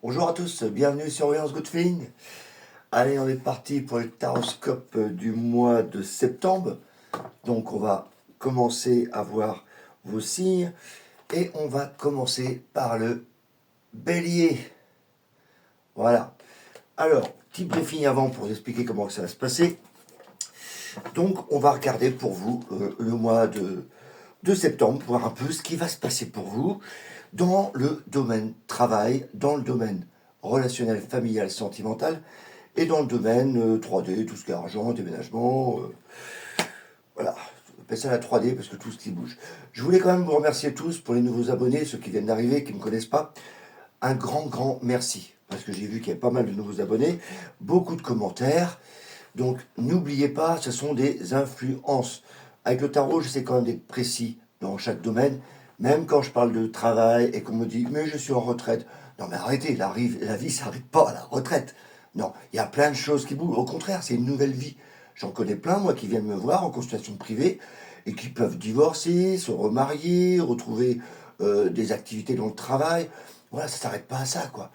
Bonjour à tous, bienvenue sur Voyance Good Feeling. Allez, on est parti pour le taroscope du mois de septembre. Donc on va commencer à voir vos signes et on va commencer par le bélier. Voilà. Alors, petit briefing avant pour vous expliquer comment ça va se passer. Donc on va regarder pour vous le mois de septembre, voir un peu ce qui va se passer pour vous dans le domaine travail, dans le domaine relationnel, familial, sentimental, et dans le domaine 3D, tout ce qui est argent, déménagement, voilà, on appelle ça la 3D parce que tout ce qui bouge. Je voulais quand même vous remercier tous pour les nouveaux abonnés, ceux qui viennent d'arriver, qui ne me connaissent pas. Un grand merci, parce que j'ai vu qu'il y avait pas mal de nouveaux abonnés, beaucoup de commentaires. Donc n'oubliez pas, ce sont des influences. Avec le tarot, j'essaie quand même d'être précis dans chaque domaine, même quand je parle de travail et qu'on me dit mais je suis en retraite. Non mais arrêtez, la vie s'arrête pas à la retraite. Non, il y a plein de choses qui bougent. Au contraire, c'est une nouvelle vie. J'en connais plein, moi, qui viennent me voir en consultation privée et qui peuvent divorcer, se remarier, retrouver des activités dans le travail. Voilà, ça s'arrête pas à ça, quoi.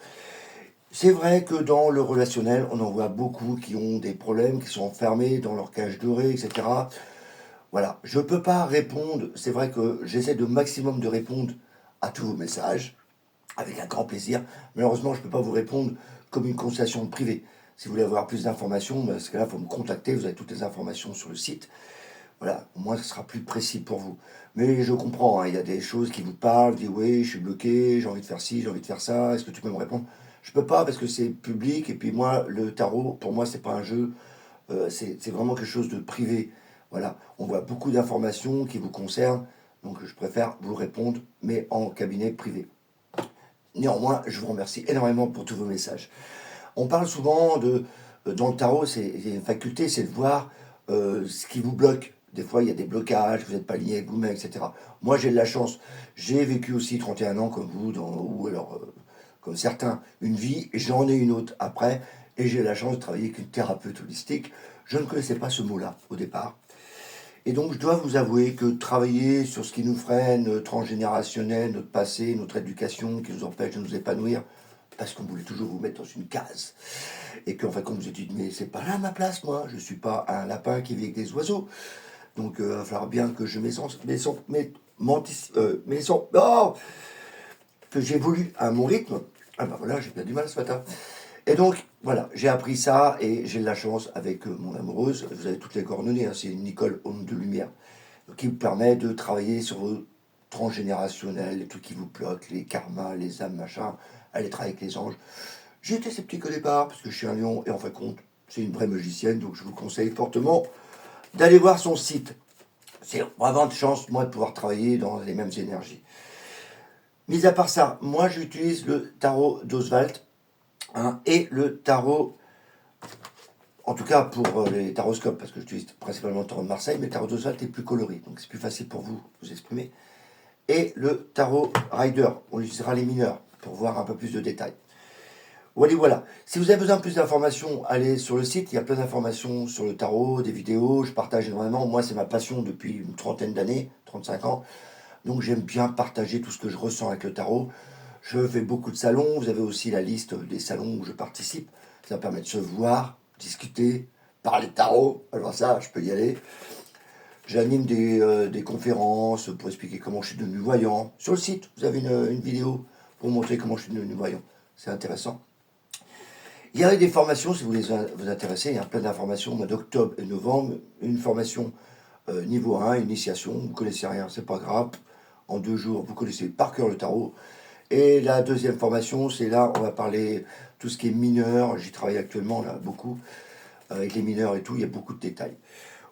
C'est vrai que dans le relationnel, on en voit beaucoup qui ont des problèmes, qui sont enfermés dans leur cage dorée, etc. Voilà, je ne peux pas répondre, c'est vrai que j'essaie de maximum de répondre à tous vos messages, avec un grand plaisir. Malheureusement, je ne peux pas vous répondre comme une consultation privée. Si vous voulez avoir plus d'informations, parce que là, il faut me contacter, vous avez toutes les informations sur le site. Voilà, au moins ce sera plus précis pour vous. Mais je comprends, hein, il y a des choses qui vous parlent, vous dites oui, je suis bloqué, j'ai envie de faire ci, j'ai envie de faire ça, est-ce que tu peux me répondre? Je peux pas parce que c'est public, et puis moi, le tarot, pour moi, c'est pas un jeu, c'est vraiment quelque chose de privé. Voilà, on voit beaucoup d'informations qui vous concernent, donc je préfère vous répondre, mais en cabinet privé. Néanmoins, je vous remercie énormément pour tous vos messages. On parle souvent dans le tarot, c'est une faculté, c'est de voir ce qui vous bloque. Des fois, il y a des blocages, vous n'êtes pas lié avec vous-même, etc. Moi, j'ai de la chance. J'ai vécu aussi 31 ans comme vous, ou alors comme certains, une vie, et j'en ai une autre après. Et j'ai la chance de travailler avec une thérapeute holistique. Je ne connaissais pas ce mot-là au départ. Et donc, je dois vous avouer que travailler sur ce qui nous freine, transgénérationnel, notre passé, notre éducation, qui nous empêche de nous épanouir, parce qu'on voulait toujours vous mettre dans une case. Et qu'en fait, quand vous êtes dit, mais c'est pas là ma place, moi, je suis pas un lapin qui vit avec des oiseaux. Donc, il va falloir bien que je oh, que j'évolue à mon rythme. Ah ben voilà, j'ai bien du mal ce matin. Et donc, voilà, j'ai appris ça et j'ai de la chance avec mon amoureuse. Vous avez toutes les coordonnées, hein, c'est Nicole Homme de Lumière, qui vous permet de travailler sur vos transgénérationnels, les trucs qui vous bloquent, les karmas, les âmes, machin. Allez travailler avec les anges. J'étais sceptique au départ parce que je suis un lion et en fin de compte, c'est une vraie magicienne, donc je vous conseille fortement d'aller voir son site. C'est vraiment de chance, moi, de pouvoir travailler dans les mêmes énergies. Mis à part ça, moi, j'utilise le tarot d'Oswald, hein, et le tarot, en tout cas pour les taroscopes, parce que j'utilise principalement le tarot de Marseille, mais le tarot d'Oswald est plus coloré, donc c'est plus facile pour vous vous exprimer. Et le tarot Rider, on utilisera les mineurs pour voir un peu plus de détails. Voilà. Si vous avez besoin de plus d'informations, allez sur le site. Il y a plein d'informations sur le tarot, des vidéos. Je partage énormément. Moi, c'est ma passion depuis une trentaine d'années, 35 ans. Donc, j'aime bien partager tout ce que je ressens avec le tarot. Je fais beaucoup de salons. Vous avez aussi la liste des salons où je participe. Ça permet de se voir, discuter, parler de tarot. Alors ça, je peux y aller. J'anime des conférences pour expliquer comment je suis devenu voyant. Sur le site, vous avez une vidéo pour montrer comment je suis devenu voyant. C'est intéressant. Il y a des formations, si vous voulez vous intéresser, il y a plein d'informations au mois d'octobre et novembre. Une formation niveau 1, initiation, vous ne connaissez rien, c'est pas grave. En 2 jours, vous connaissez par cœur le tarot. Et la deuxième formation, c'est là, on va parler tout ce qui est mineur. J'y travaille actuellement, là, beaucoup, avec les mineurs et tout, il y a beaucoup de détails.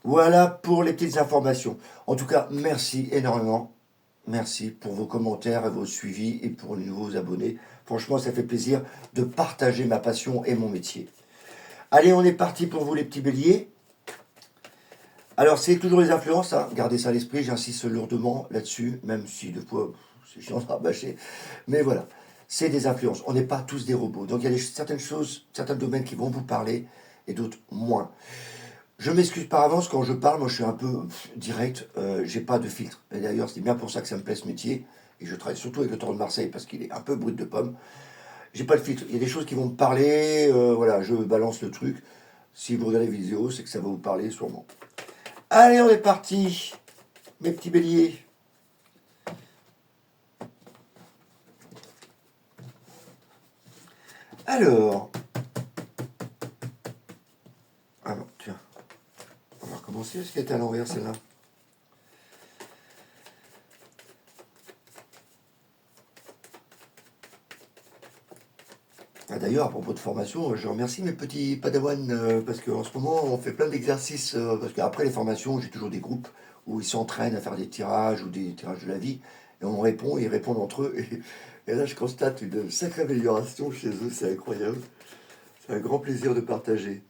Voilà pour les petites informations. En tout cas, merci énormément. Merci pour vos commentaires et vos suivis et pour les nouveaux abonnés. Franchement, ça fait plaisir de partager ma passion et mon métier. Allez, on est parti pour vous les petits béliers. Alors, c'est toujours les influences, hein. Gardez ça à l'esprit, j'insiste lourdement là-dessus, même si des fois, c'est chiant à rabâcher. Mais voilà, c'est des influences. On n'est pas tous des robots. Donc, il y a certaines choses, certains domaines qui vont vous parler et d'autres moins. Je m'excuse par avance quand je parle, moi je suis un peu direct, j'ai pas de filtre. Et d'ailleurs, c'est bien pour ça que ça me plaît ce métier. Et je travaille surtout avec le tarot de Marseille parce qu'il est un peu brut de pomme. j'ai pas de filtre. Il y a des choses qui vont me parler, voilà, je balance le truc. Si vous regardez la vidéo, c'est que ça va vous parler sûrement. Allez, on est parti, mes petits béliers. Alors, alors tiens, on va recommencer. Est-ce qu'elle était à l'envers celle-là? Ah, d'ailleurs, à propos de formation, je remercie mes petits padawans parce qu'en ce moment, on fait plein d'exercices. Parce qu'après les formations, j'ai toujours des groupes où ils s'entraînent à faire des tirages ou des tirages de la vie. Et on répond, ils répondent entre eux. Et là, je constate une sacrée amélioration chez eux. C'est incroyable. C'est un grand plaisir de partager.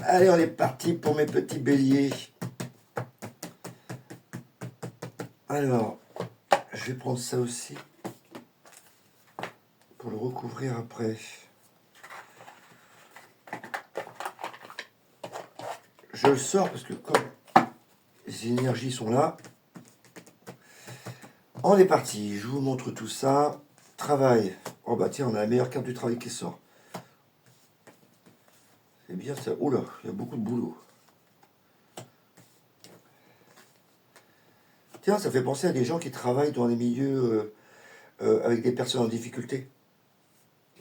Allez, on est parti pour mes petits béliers. Alors, je vais prendre ça aussi pour le recouvrir après. Je le sors parce que comme les énergies sont là, on est parti. Je vous montre tout ça. Travail. Oh bah tiens, on a la meilleure carte du travail qui sort. C'est bien ça. Oula, il y a beaucoup de boulot. Tiens, ça fait penser à des gens qui travaillent dans les milieux avec des personnes en difficulté.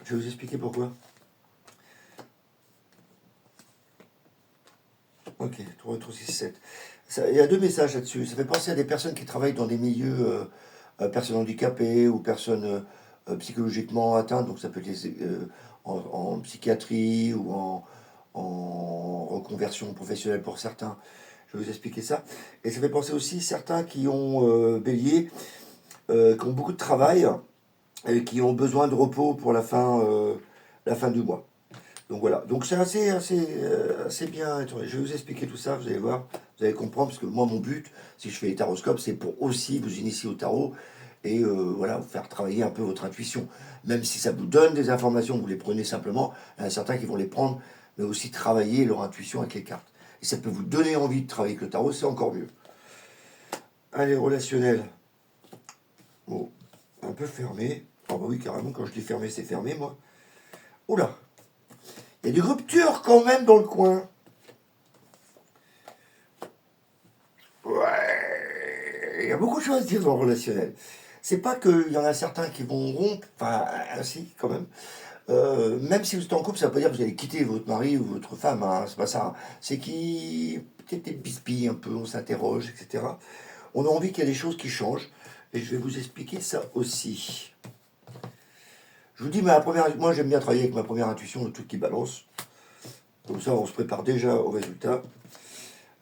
Je vais vous expliquer pourquoi. Ok, 3, 3, 6, 7. Il y a deux messages là-dessus. Ça fait penser à des personnes qui travaillent dans des milieux personnes handicapées ou personnes psychologiquement atteintes. Donc ça peut être en psychiatrie ou en reconversion professionnelle pour certains. Je vais vous expliquer ça. Et ça fait penser aussi certains qui ont bélier, qui ont beaucoup de travail et qui ont besoin de repos pour la fin du mois. Donc voilà, donc c'est assez bien. Attendez, je vais vous expliquer tout ça, vous allez voir, vous allez comprendre, parce que moi mon but, si je fais les taroscopes, c'est pour aussi vous initier au tarot et voilà, vous faire travailler un peu votre intuition. Même si ça vous donne des informations, vous les prenez simplement, il y en a certains qui vont les prendre, mais aussi travailler leur intuition avec les cartes. Et ça peut vous donner envie de travailler avec le tarot, c'est encore mieux. Allez, relationnel. Bon, un peu fermé. Oh bah oui, carrément, quand je dis fermé, c'est fermé, moi. Oula, il y a des ruptures quand même dans le coin. Ouais, il y a beaucoup de choses à dire dans le relationnel. C'est pas qu'il y en a certains qui vont rompre, enfin, ainsi quand même. Même si vous êtes en couple, ça veut pas dire que vous allez quitter votre mari ou votre femme, hein, c'est pas ça. C'est qui peut-être des bisbilles un peu, on s'interroge, etc. On a envie qu'il y ait des choses qui changent, et je vais vous expliquer ça aussi. Je vous dis, moi j'aime bien travailler avec ma première intuition, le truc qui balance. Comme ça, on se prépare déjà au résultat.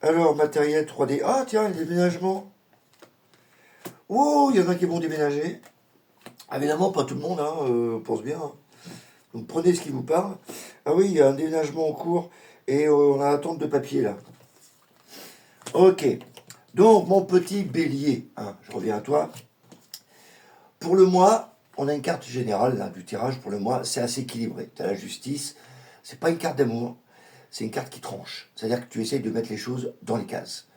Alors, matériel 3D. Ah, tiens, déménagement. Oh, il y en a qui vont déménager. Évidemment, pas tout le monde, hein, pense bien. Hein. Donc, prenez ce qui vous parle. Ah oui, il y a un déménagement en cours et on a attente de papier là. Ok. Donc, mon petit bélier, hein, je reviens à toi. Pour le mois, on a une carte générale là, du tirage pour le mois. C'est assez équilibré. Tu as la justice. C'est pas une carte d'amour. C'est une carte qui tranche. C'est-à-dire que tu essayes de mettre les choses dans les cases.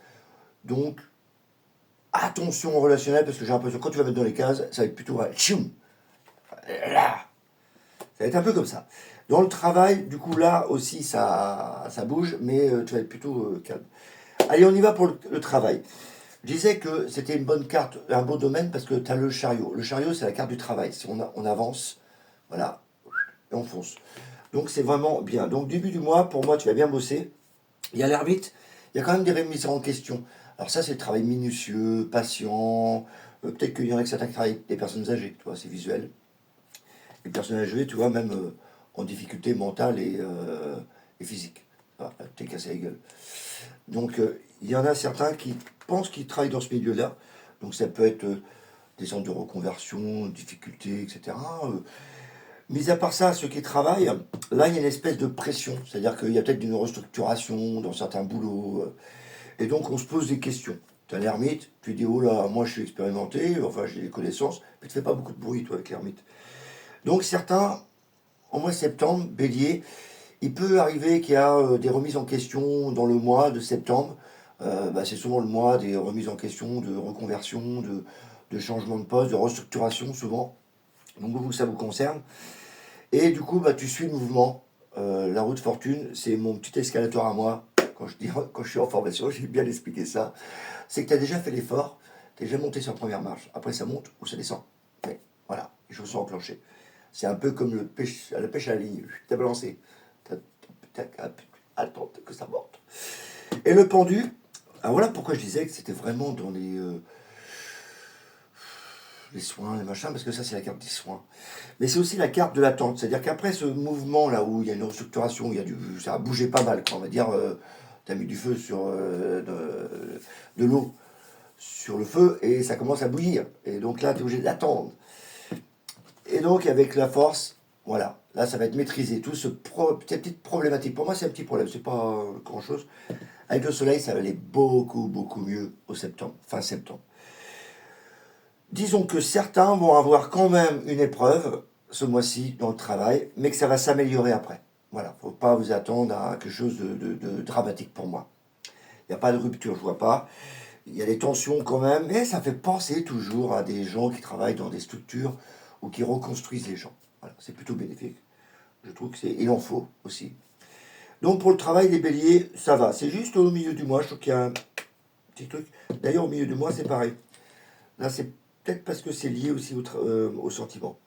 Donc, attention au relationnel, parce que j'ai l'impression que quand tu vas mettre dans les cases, ça va être plutôt tchoum, là. Ça va être un peu comme ça. Dans le travail, du coup, là aussi, ça bouge, mais tu vas être plutôt calme. Allez, on y va pour le travail. Je disais que c'était une bonne carte, un beau domaine, parce que tu as le chariot. Le chariot, c'est la carte du travail. Si on avance, voilà, et on fonce. Donc, c'est vraiment bien. Donc, début du mois, pour moi, tu vas bien bosser. Il y a l'ermite, il y a quand même des remises en question. Alors ça, c'est le travail minutieux, patient. Peut-être qu'il y en a que certains qui travaillent avec des personnes âgées, tu vois, c'est visuel. Les personnes âgées, tu vois, même en difficulté mentale et physique. Ah, t'es cassé la gueule. Donc, il y en a certains qui pensent qu'ils travaillent dans ce milieu-là. Donc, ça peut être des centres de reconversion, difficultés, etc. Mis à part ça, ceux qui travaillent, là, il y a une espèce de pression. C'est-à-dire qu'il y a peut-être une restructuration dans certains boulots. Et donc, on se pose des questions. Tu as l'ermite, tu dis, oh là, moi je suis expérimenté, enfin j'ai des connaissances, mais tu fais pas beaucoup de bruit, toi, avec l'ermite. Donc, certains, en mois de septembre, bélier, il peut arriver qu'il y a des remises en question dans le mois de septembre. C'est souvent le mois des remises en question, de reconversion, de changement de poste, de restructuration souvent. Donc vous, ça vous concerne. Et du coup, bah, tu suis le mouvement. La roue de fortune, c'est mon petit escalator à moi. Quand je suis en formation, j'ai bien expliqué ça. C'est que tu as déjà fait l'effort, tu es déjà monté sur la première marche. Après, ça monte ou ça descend. Mais voilà, les choses sont enclenchées. C'est un peu comme la pêche à la ligne. Tu as balancé. Attends que ça monte. Et le pendu, alors voilà pourquoi je disais que c'était vraiment dans les soins, les machins, parce que ça, c'est la carte des soins. Mais c'est aussi la carte de l'attente. C'est-à-dire qu'après ce mouvement là où il y a une restructuration, ça a bougé pas mal, quoi. On va dire, tu as mis du feu sur de l'eau sur le feu et ça commence à bouillir. Et donc là, tu es obligé d'attendre. Et donc, avec la force, voilà, là, ça va être maîtrisé. Cette petite problématique, pour moi, c'est un petit problème, c'est pas grand-chose. Avec le soleil, ça va aller beaucoup, beaucoup mieux au septembre, fin septembre. Disons que certains vont avoir quand même une épreuve ce mois-ci dans le travail, mais que ça va s'améliorer après. Voilà, faut pas vous attendre à quelque chose de dramatique pour moi. Il n'y a pas de rupture, je vois pas. Il y a des tensions quand même, mais ça fait penser toujours à des gens qui travaillent dans des structures ou qui reconstruisent les gens. Voilà, c'est plutôt bénéfique. Je trouve que il en faut aussi. Donc pour le travail des béliers, ça va. C'est juste au milieu du mois, je trouve qu'il y a un petit truc. D'ailleurs, au milieu du mois, c'est pareil. Là, c'est peut-être parce que c'est lié aussi au sentiment.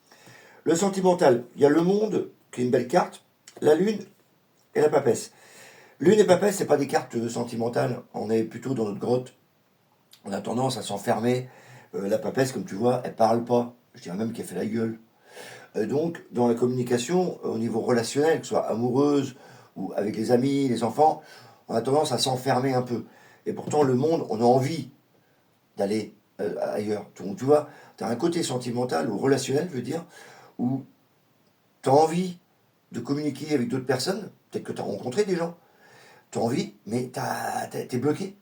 Le sentimental, il y a le monde, qui est une belle carte, la lune et la papesse. Lune et papesse, c'est pas des cartes sentimentales. On est plutôt dans notre grotte. On a tendance à s'enfermer. La papesse, comme tu vois, elle parle pas. Je dirais même qu'elle fait la gueule. Donc, dans la communication, au niveau relationnel, que ce soit amoureuse ou avec les amis, les enfants, on a tendance à s'enfermer un peu. Et pourtant, le monde, on a envie d'aller ailleurs. Donc, tu vois, tu as un côté sentimental ou relationnel, je veux dire, où tu as envie de communiquer avec d'autres personnes. Peut-être que tu as rencontré des gens. Tu as envie, mais tu es bloqué.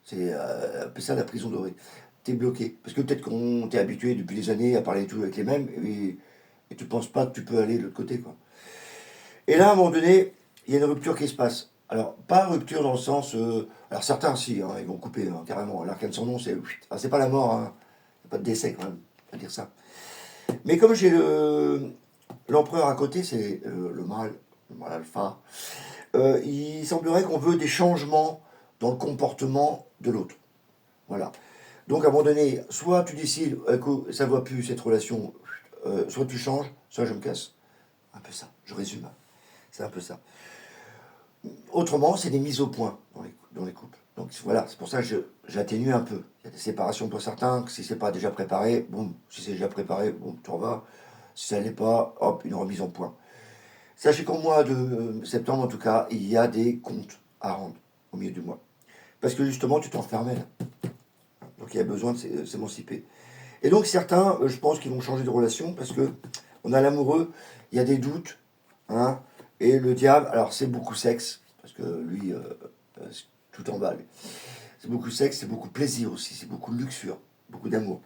C'est un peu ça la prison dorée. Tu es bloqué. Parce que peut-être qu'on t'est habitué depuis des années à parler tout avec les mêmes. Et tu ne penses pas que tu peux aller de l'autre côté, quoi. Et là, à un moment donné, il y a une rupture qui se passe. Alors, pas rupture dans le sens... alors, certains, si, hein, ils vont couper, hein, carrément. L'arcane de son nom, c'est... Ah, c'est pas la mort, hein. Il n'y a pas de décès, quand même. On va dire ça. Mais comme j'ai l'empereur à côté, c'est le mal alpha, il semblerait qu'on veut des changements dans le comportement de l'autre. Voilà. Donc, à un moment donné, soit tu décides que ça ne va plus, cette relation, soit tu changes, soit je me casse. Un peu ça. Je résume. C'est un peu ça. Autrement, c'est des mises au point dans les couples. Donc voilà, c'est pour ça que j'atténue un peu. Il y a des séparations pour certains, que si c'est pas déjà préparé, boum, si c'est déjà préparé, boum, tu en vas. Si ça l'est pas, hop, une remise en point. Sachez qu'au mois de septembre, en tout cas, il y a des comptes à rendre au milieu du mois. Parce que justement, tu t'enfermais là. Donc il y a besoin de s'émanciper. Et donc certains, je pense qu'ils vont changer de relation parce que on a l'amoureux, il y a des doutes, hein, et le diable, alors c'est beaucoup sexe, parce que lui, tout en bas, lui. C'est beaucoup sexe, c'est beaucoup plaisir aussi, c'est beaucoup luxure, beaucoup d'amour.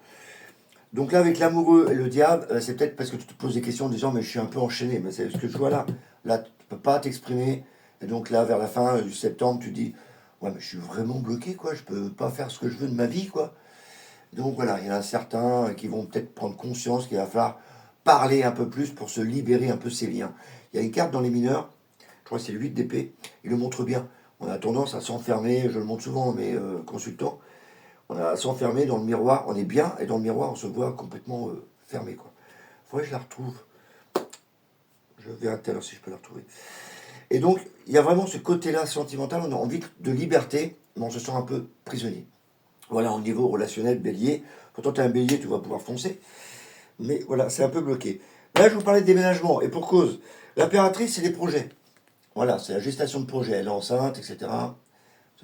Donc là, avec l'amoureux et le diable, c'est peut-être parce que tu te poses des questions en disant, mais je suis un peu enchaîné, mais c'est ce que je vois là. Là, tu ne peux pas t'exprimer. Et donc là, vers la fin du septembre, tu dis, ouais, mais je suis vraiment bloqué, quoi, je peux pas faire ce que je veux de ma vie, quoi. Donc voilà, il y en a certains qui vont peut-être prendre conscience qu'il va falloir parler un peu plus pour se libérer un peu ces liens. Il y a une carte dans les mineurs, je crois que c'est le 8 d'épée, il le montre bien. On a tendance à s'enfermer, je le montre souvent à mes consultants, on a à s'enfermer dans le miroir, on est bien, et dans le miroir on se voit complètement fermé, quoi. Faudrait que je la retrouve. Je verrai tout à l'heure si je peux la retrouver. Et donc, il y a vraiment ce côté-là sentimental, on a envie de liberté, mais on se sent un peu prisonnier. Voilà, au niveau relationnel, bélier. Quand tu es un bélier, tu vas pouvoir foncer. Mais voilà, c'est un peu bloqué. Là, je vous parlais de déménagement, et pour cause. L'impératrice, c'est les projets. Voilà, c'est la gestation de projet. Elle est enceinte, etc. Ça,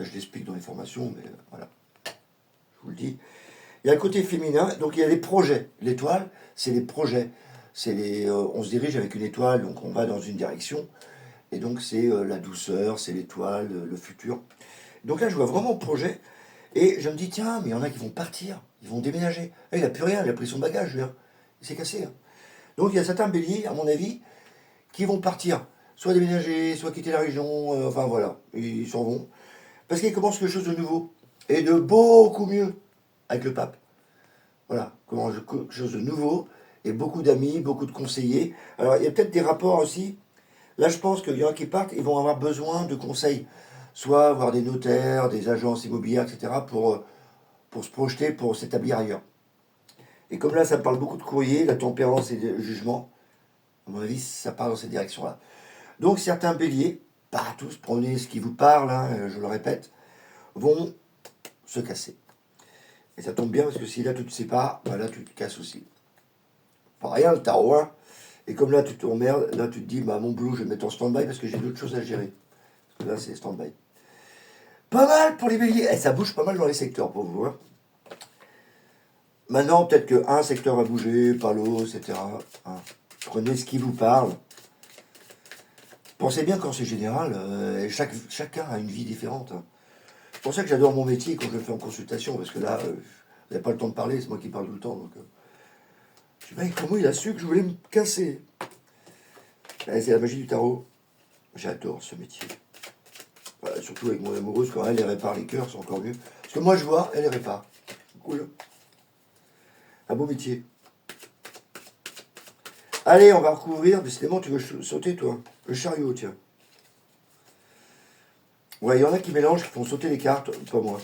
je l'explique dans les formations, mais voilà, je vous le dis. Il y a le côté féminin, donc il y a les projets. L'étoile, c'est les projets. On se dirige avec une étoile, donc on va dans une direction. Et donc c'est la douceur, c'est l'étoile, le futur. Donc là, je vois vraiment le projet. Et je me dis, tiens, mais il y en a qui vont partir, ils vont déménager. Il n'a plus rien, il a pris son bagage, lui. Hein. Il s'est cassé. Hein. Donc il y a certains béliers, à mon avis, qui vont partir. Soit déménager, soit quitter la région, enfin voilà, ils s'en vont. Parce qu'ils commencent quelque chose de nouveau. Et de beaucoup mieux avec le pape. Voilà, quelque chose de nouveau, et beaucoup d'amis, beaucoup de conseillers. Alors, il y a peut-être des rapports aussi. Là, je pense qu'il y en a qui partent, ils vont avoir besoin de conseils, soit voir des notaires, des agences immobilières, etc., pour se projeter, pour s'établir ailleurs. Et comme là, ça me parle beaucoup de courrier, la tempérance et le jugement, à mon avis, ça part dans cette direction-là. Donc, certains béliers, pas tous, prenez ce qui vous parle, hein, je le répète, vont se casser. Et ça tombe bien parce que si là tu te sépares, bah là tu te casses aussi. Pas rien, le tarot, hein. Et comme là tu te emmerdes, là tu te dis, bah mon boulot je vais le mettre en stand-by parce que j'ai d'autres choses à gérer. Parce que là c'est stand-by. Pas mal pour les béliers. Et ça bouge pas mal dans les secteurs pour vous. Hein. Maintenant, peut-être qu'un secteur va bouger, pas l'autre, etc. Hein. Prenez ce qui vous parle. Pensez bien quand c'est général, et chacun a une vie différente. Hein. C'est pour ça que j'adore mon métier quand je le fais en consultation, parce que là, vous n'avez pas le temps de parler, c'est moi qui parle tout le temps. Donc, je dis, mec, comment il a su que je voulais me casser? C'est la magie du tarot. J'adore ce métier. Voilà, surtout avec mon amoureuse, quand elle répare les cœurs, c'est encore mieux. Parce que moi, je vois, elle les répare. Cool. Un beau métier. Allez, on va recouvrir. Décidément, tu veux sauter, toi. Le chariot, tiens. Ouais, il y en a qui mélangent, qui font sauter les cartes. Pas moi.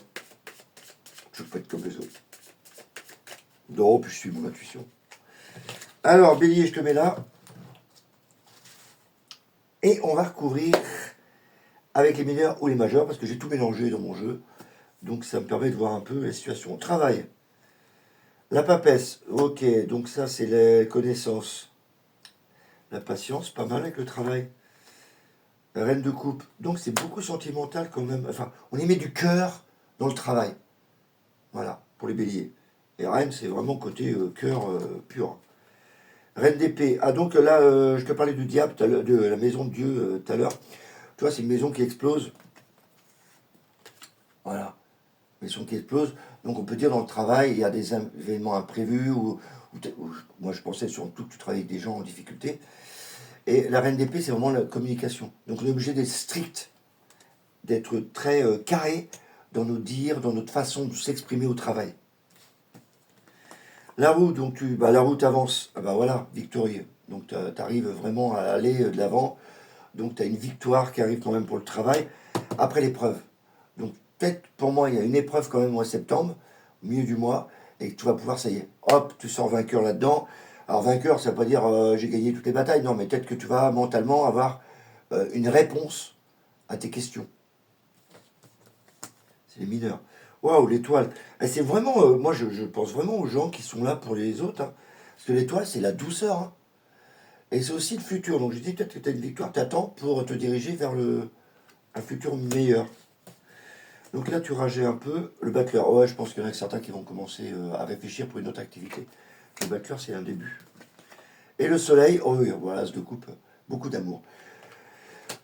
Je veux pas être comme les autres. Non, puis je suis mon intuition. Alors, bélier, je te mets là. Et on va recouvrir avec les mineurs ou les majeurs, parce que j'ai tout mélangé dans mon jeu. Donc ça me permet de voir un peu la situation. Travail. La papesse. Ok, donc ça c'est les connaissances. La patience, pas mal avec le travail. La reine de coupe. Donc c'est beaucoup sentimental quand même. Enfin, on y met du cœur dans le travail. Voilà, pour les béliers. Et reine, c'est vraiment côté cœur pur. Reine d'épée. Ah donc là, je te parlais du diable, de la maison de Dieu tout à l'heure. Tu vois, c'est une maison qui explose. Voilà. Maison qui explose. Donc on peut dire dans le travail, il y a des événements imprévus ou moi je pensais surtout que tu travailles avec des gens en difficulté. Et la reine d'épée, c'est vraiment la communication. Donc on est obligé d'être strict, d'être très carré dans nos dires, dans notre façon de s'exprimer au travail. La roue, donc la route avance. Ah bah voilà, victorieux. Donc tu arrives vraiment à aller de l'avant. Donc tu as une victoire qui arrive quand même pour le travail. Après l'épreuve. Donc peut-être pour moi, il y a une épreuve quand même au mois de septembre, au milieu du mois, et que tu vas pouvoir, ça y est, hop, tu sors vainqueur là-dedans. Alors vainqueur, ça ne veut pas dire j'ai gagné toutes les batailles, non, mais peut-être que tu vas mentalement avoir une réponse à tes questions. C'est les mineurs. Waouh, l'étoile. Et c'est vraiment, moi je pense vraiment aux gens qui sont là pour les autres. Hein. Parce que l'étoile, c'est la douceur. Hein. Et c'est aussi le futur. Donc je dis peut-être que tu as une victoire, tu attends pour te diriger vers un futur meilleur. Donc là, tu rageais un peu. Le battleur, ouais, je pense qu'il y en a certains qui vont commencer à réfléchir pour une autre activité. Le battleur, c'est un début. Et le soleil, oh oui, voilà, ce de coupe, beaucoup d'amour.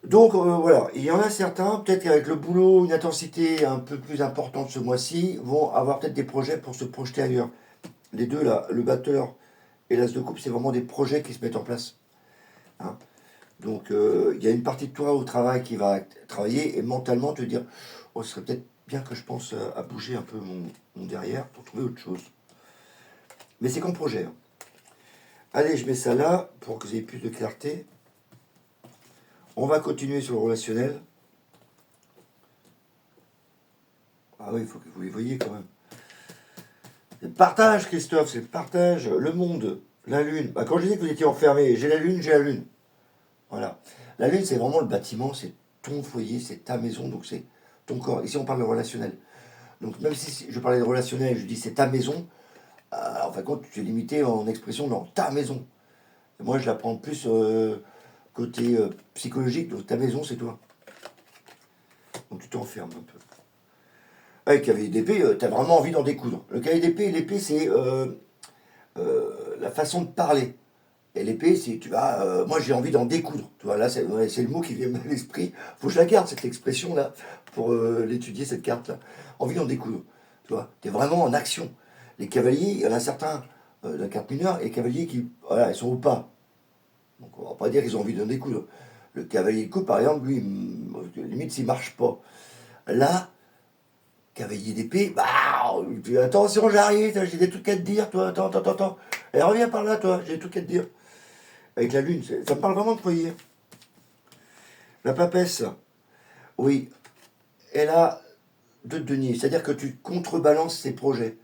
Donc voilà, il y en a certains, peut-être qu'avec le boulot, une intensité un peu plus importante ce mois-ci, vont avoir peut-être des projets pour se projeter ailleurs. Les deux là, le batteur et l'as de coupe, c'est vraiment des projets qui se mettent en place. Hein. Donc il y a une partie de toi au travail qui va travailler et mentalement te dire, oh, ce serait peut-être bien que je pense à bouger un peu mon derrière pour trouver autre chose. Mais c'est qu'en projet. Hein. Allez, je mets ça là pour que vous ayez plus de clarté. On va continuer sur le relationnel. Ah oui, il faut que vous les voyez quand même. C'est le partage, Christophe, c'est le partage. Le monde, la lune. Bah, quand je dis que vous étiez enfermé, j'ai la lune, j'ai la lune. Voilà. La lune, c'est vraiment le bâtiment, c'est ton foyer, c'est ta maison, donc c'est ton corps. Ici, on parle de relationnel. Donc même si je parlais de relationnel, je dis c'est ta maison, en fin de compte, tu es limité en expression dans ta maison. Et moi, je la prends plus côté psychologique, donc ta maison, c'est toi. Donc tu t'enfermes un peu. Avec cavalier d'épée, tu as vraiment envie d'en découdre. Le cavalier d'épée, l'épée, c'est la façon de parler. Et l'épée, c'est tu vas. Moi, j'ai envie d'en découdre. Tu vois, là, c'est le mot qui vient à l'esprit. Faut que je la garde, cette expression-là, pour l'étudier, cette carte-là. Envie d'en découdre. Tu vois, tu es vraiment en action. Les cavaliers, il y en a certains, la carte mineure, et les cavaliers qui. Voilà, ils sont au pas. Donc, on va pas dire qu'ils ont envie d'en découdre. Le cavalier de coupe, par exemple, lui, limite, s'il marche pas. Là, cavalier d'épée, bah, Attention, j'arrive, j'ai des trucs à te dire, toi, attends. Et reviens par là, toi, j'ai des trucs à te dire. Avec la lune, ça me parle vraiment de foyer. La papesse, oui, elle a deux deniers, c'est-à-dire que tu contrebalances ses projets.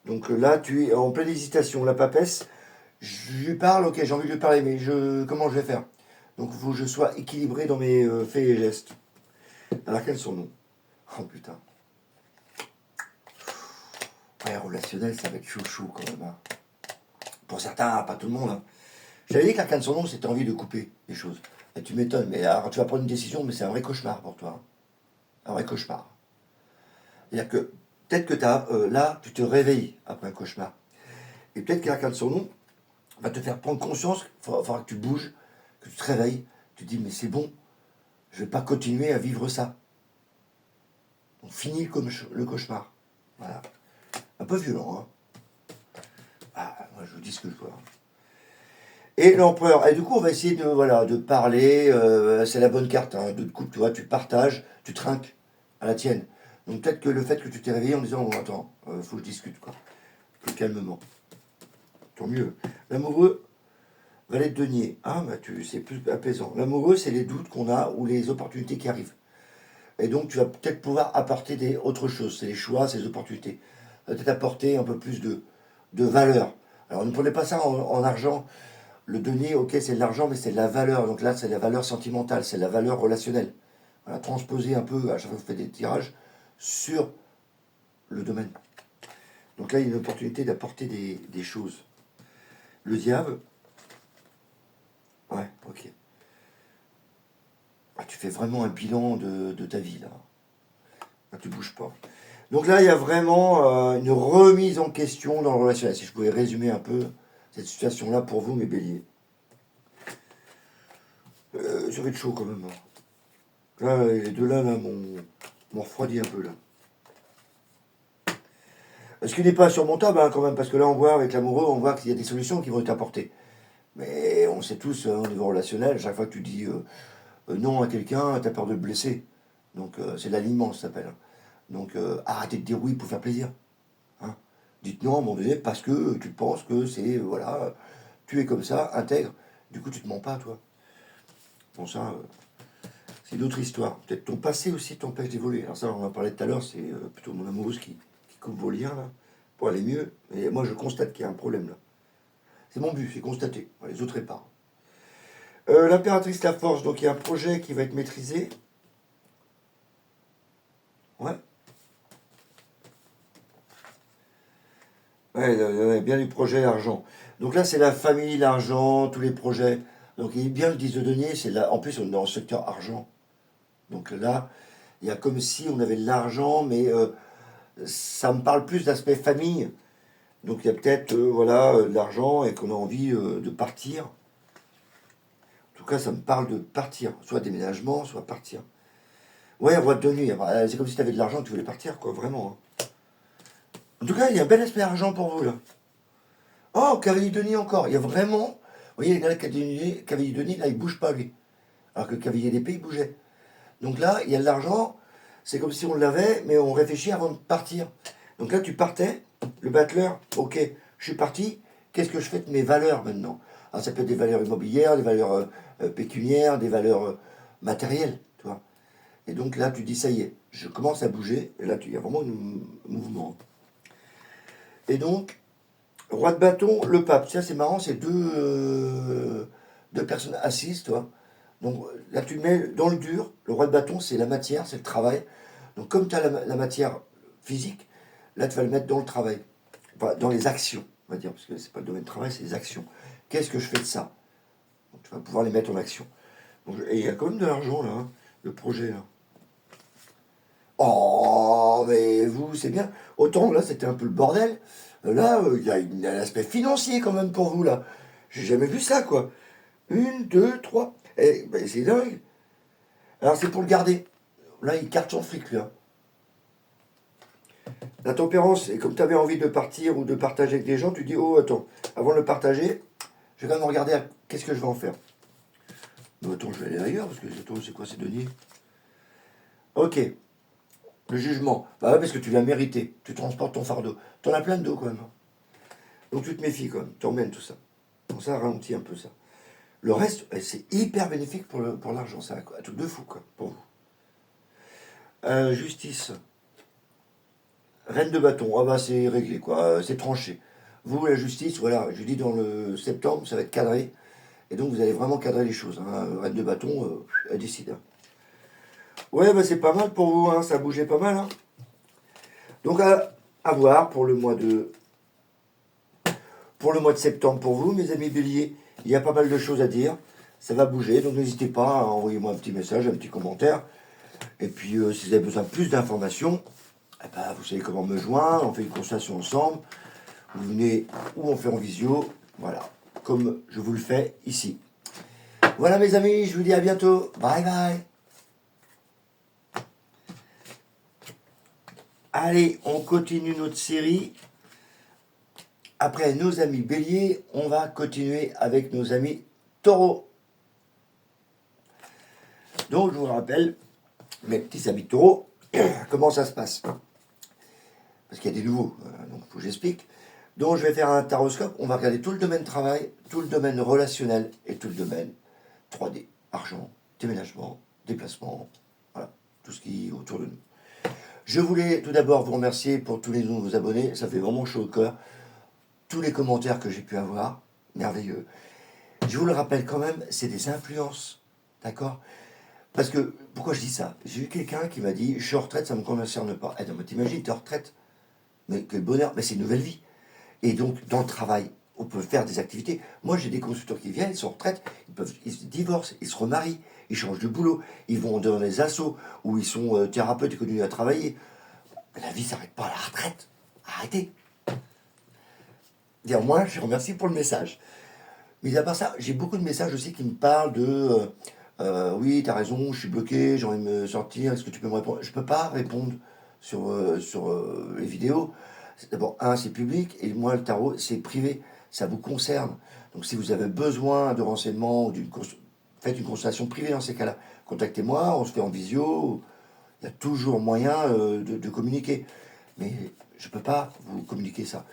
Donc là, tu es en pleine hésitation. La papesse, je lui parle, ok, j'ai envie de lui parler, mais comment je vais faire? Donc il faut que je sois équilibré dans mes faits et gestes. Alors quels sont nos? Oh putain. Ouais, relationnel, ça va être chou quand même. Hein. Pour certains, pas tout le monde. Hein. J'avais dit que l'arcane son nom, c'était envie de couper les choses. Et tu m'étonnes, mais alors tu vas prendre une décision, mais c'est un vrai cauchemar pour toi. Hein. Un vrai cauchemar. C'est-à-dire que peut-être que là, tu te réveilles après un cauchemar. Et peut-être que l'arcane son nom va te faire prendre conscience qu'il faudra que tu bouges, que tu te réveilles. Tu te dis, mais c'est bon, je ne vais pas continuer à vivre ça. On finit le cauchemar. Voilà. Un peu violent, hein. Ah, moi je vous dis ce que je vois. Et l'empereur. Et du coup, on va essayer de parler. C'est la bonne carte. Hein, de coup, tu vois, tu partages, tu trinques à la tienne. Donc peut-être que le fait que tu t'es réveillé en disant, bon, attends, faut que je discute, quoi. Plus calmement. Tant mieux. L'amoureux, valet de denier. Ah, bah c'est plus apaisant. L'amoureux, c'est les doutes qu'on a ou les opportunités qui arrivent. Et donc, tu vas peut-être pouvoir apporter autre chose. C'est les choix, c'est les opportunités. Ça va peut-être apporter un peu plus de valeur. Alors, ne prenez pas ça en argent. Le denier, ok, c'est de l'argent, mais c'est de la valeur. Donc là, c'est de la valeur sentimentale, c'est de la valeur relationnelle. Voilà, transposer un peu, à chaque fois que vous faites des tirages, sur le domaine. Donc là, il y a une opportunité d'apporter des choses. Le diable, ouais, ok. Ah, tu fais vraiment un bilan de ta vie, là. Ah, tu bouges pas. Donc là, il y a vraiment une remise en question dans le relationnel. Si je pouvais résumer un peu cette situation-là pour vous, mes béliers. Ça va être chaud quand même. Hein. Là, les deux là m'ont refroidi un peu là. Ce qui n'est pas surmontable hein, quand même, parce que là on voit avec l'amoureux, on voit qu'il y a des solutions qui vont être apportées. Mais on sait tous au niveau relationnel, chaque fois que tu dis non à quelqu'un, tu as peur de le blesser. Donc c'est l'alignement, ça s'appelle. Donc arrêtez de dire oui pour faire plaisir. Hein. Dites non à un moment donné parce que tu penses que c'est, voilà, tu es comme ça, intègre. Du coup tu te mens pas, toi. Bon ça, c'est une autre histoire. Peut-être ton passé aussi t'empêche d'évoluer. Alors ça, on en a parlé tout à l'heure, c'est plutôt mon amoureuse qui coupe vos liens, là, pour aller mieux. Et moi, je constate qu'il y a un problème, là. C'est mon but, c'est constater. Les autres réparent. L'impératrice La Force, donc il y a un projet qui va être maîtrisé. Ouais. Ouais, bien du projet argent. Donc là, c'est la famille, l'argent, tous les projets. Donc il est bien le 10 de denier, c'est là. En plus, on est dans le secteur argent. Donc là, il y a comme si on avait de l'argent, mais ça me parle plus d'aspect famille. Donc il y a peut-être voilà, de l'argent et qu'on a envie de partir. En tout cas, ça me parle de partir. Soit déménagement, soit partir. Ouais, roi de nuit. C'est comme si tu avais de l'argent et que tu voulais partir, quoi, vraiment. Hein. En tout cas, il y a un bel aspect argent pour vous, là. Oh, cavalier de nuit encore. Il y a vraiment... Vous voyez, le cavalier de nuit, là, il bouge pas, lui. Alors que le cavalier d'épée, il bougeait. Donc là, il y a de l'argent. C'est comme si on l'avait, mais on réfléchit avant de partir. Donc là, tu partais, le battleur, ok, je suis parti, qu'est-ce que je fais de mes valeurs maintenant? Alors ça peut être des valeurs immobilières, des valeurs pécuniaires, des valeurs matérielles, tu vois. Et donc là, tu dis, ça y est, je commence à bouger, et là, il y a vraiment un mouvement. Et donc, roi de bâton, le pape, ça c'est marrant, c'est deux personnes assises, toi. Donc là, tu mets dans le dur, le roi de bâton, c'est la matière, c'est le travail. Donc comme tu as la matière physique, là, tu vas le mettre dans le travail. Enfin, dans les actions, on va dire, parce que c'est pas le domaine de travail, c'est les actions. Qu'est-ce que je fais de ça? Donc, tu vas pouvoir les mettre en action. Donc, et il y a quand même de l'argent, là, hein, le projet, là. Oh, mais vous, c'est bien. Autant, là, c'était un peu le bordel. Là, il y a un aspect financier, quand même, pour vous, là. J'ai jamais vu ça, quoi. Une, deux, trois. Eh, ben, c'est dingue. Alors, c'est pour le garder. Là, il carte son fric, là. La tempérance, et comme tu avais envie de partir ou de partager avec des gens, tu dis, oh, attends, avant de le partager, je vais quand même regarder qu'est-ce que je vais en faire. Mais attends, je vais aller ailleurs, parce que attends, c'est quoi ces deniers? Ok. Le jugement. Bah ouais, parce que tu l'as mérité. Tu transportes ton fardeau. T'en as plein de dos quand même. Donc tu te méfies quand même. T'emmènes tout ça. Donc ça ralentit un peu ça. Le reste, c'est hyper bénéfique pour l'argent. C'est un truc de fou, quoi, pour vous. Justice. Reine de bâton. Ah bah c'est réglé, quoi. C'est tranché. Vous, la justice, voilà, je dis dans le septembre, ça va être cadré. Et donc vous allez vraiment cadrer les choses. Hein. Reine de bâton, elle décide. Hein. Ouais, bah c'est pas mal pour vous, hein. Ça a bougé pas mal. Hein. Donc à voir pour le mois de septembre pour vous, mes amis béliers. Il y a pas mal de choses à dire. Ça va bouger, donc n'hésitez pas à envoyer moi un petit message, un petit commentaire. Et puis si vous avez besoin de plus d'informations, eh ben, vous savez comment me joindre. On fait une consultation ensemble. Vous venez ou on fait en visio. Voilà, comme je vous le fais ici. Voilà mes amis, je vous dis à bientôt. Bye bye. Allez, on continue notre série. Après nos amis béliers, on va continuer avec nos amis taureaux. Donc je vous rappelle, mes petits amis taureaux, comment ça se passe. Parce qu'il y a des nouveaux, donc il faut que j'explique. Donc je vais faire un taroscope, on va regarder tout le domaine travail, tout le domaine relationnel et tout le domaine 3D, argent, déménagement, déplacement, voilà, tout ce qui est autour de nous. Je voulais tout d'abord vous remercier pour tous les nouveaux abonnés, ça fait vraiment chaud au cœur. Tous les commentaires que j'ai pu avoir, merveilleux. Je vous le rappelle quand même, c'est des influences, d'accord? Parce que, pourquoi je dis ça? J'ai eu quelqu'un qui m'a dit, je suis en retraite, ça ne me concerne pas. Eh non, t'imagines, t'es en retraite? Mais quel bonheur, mais c'est une nouvelle vie. Et donc, dans le travail, on peut faire des activités. Moi, j'ai des consultants qui viennent, ils sont en retraite, ils se divorcent, ils se remarient, ils changent de boulot, ils vont dans les assos où ils sont thérapeutes et continuent à travailler. La vie ne s'arrête pas à la retraite. Arrêtez. Dire moi, je remercie pour le message. Mais à part ça, j'ai beaucoup de messages aussi qui me parlent de oui, t'as raison, je suis bloqué, j'ai envie de me sortir, est-ce que tu peux me répondre? Je peux pas répondre sur les vidéos. D'abord, un, c'est public, et moi, le tarot, c'est privé, ça vous concerne. Donc, si vous avez besoin de renseignements, faites une consultation privée dans ces cas-là. Contactez-moi, on se fait en visio, il y a toujours moyen de communiquer. Mais je ne peux pas vous communiquer ça.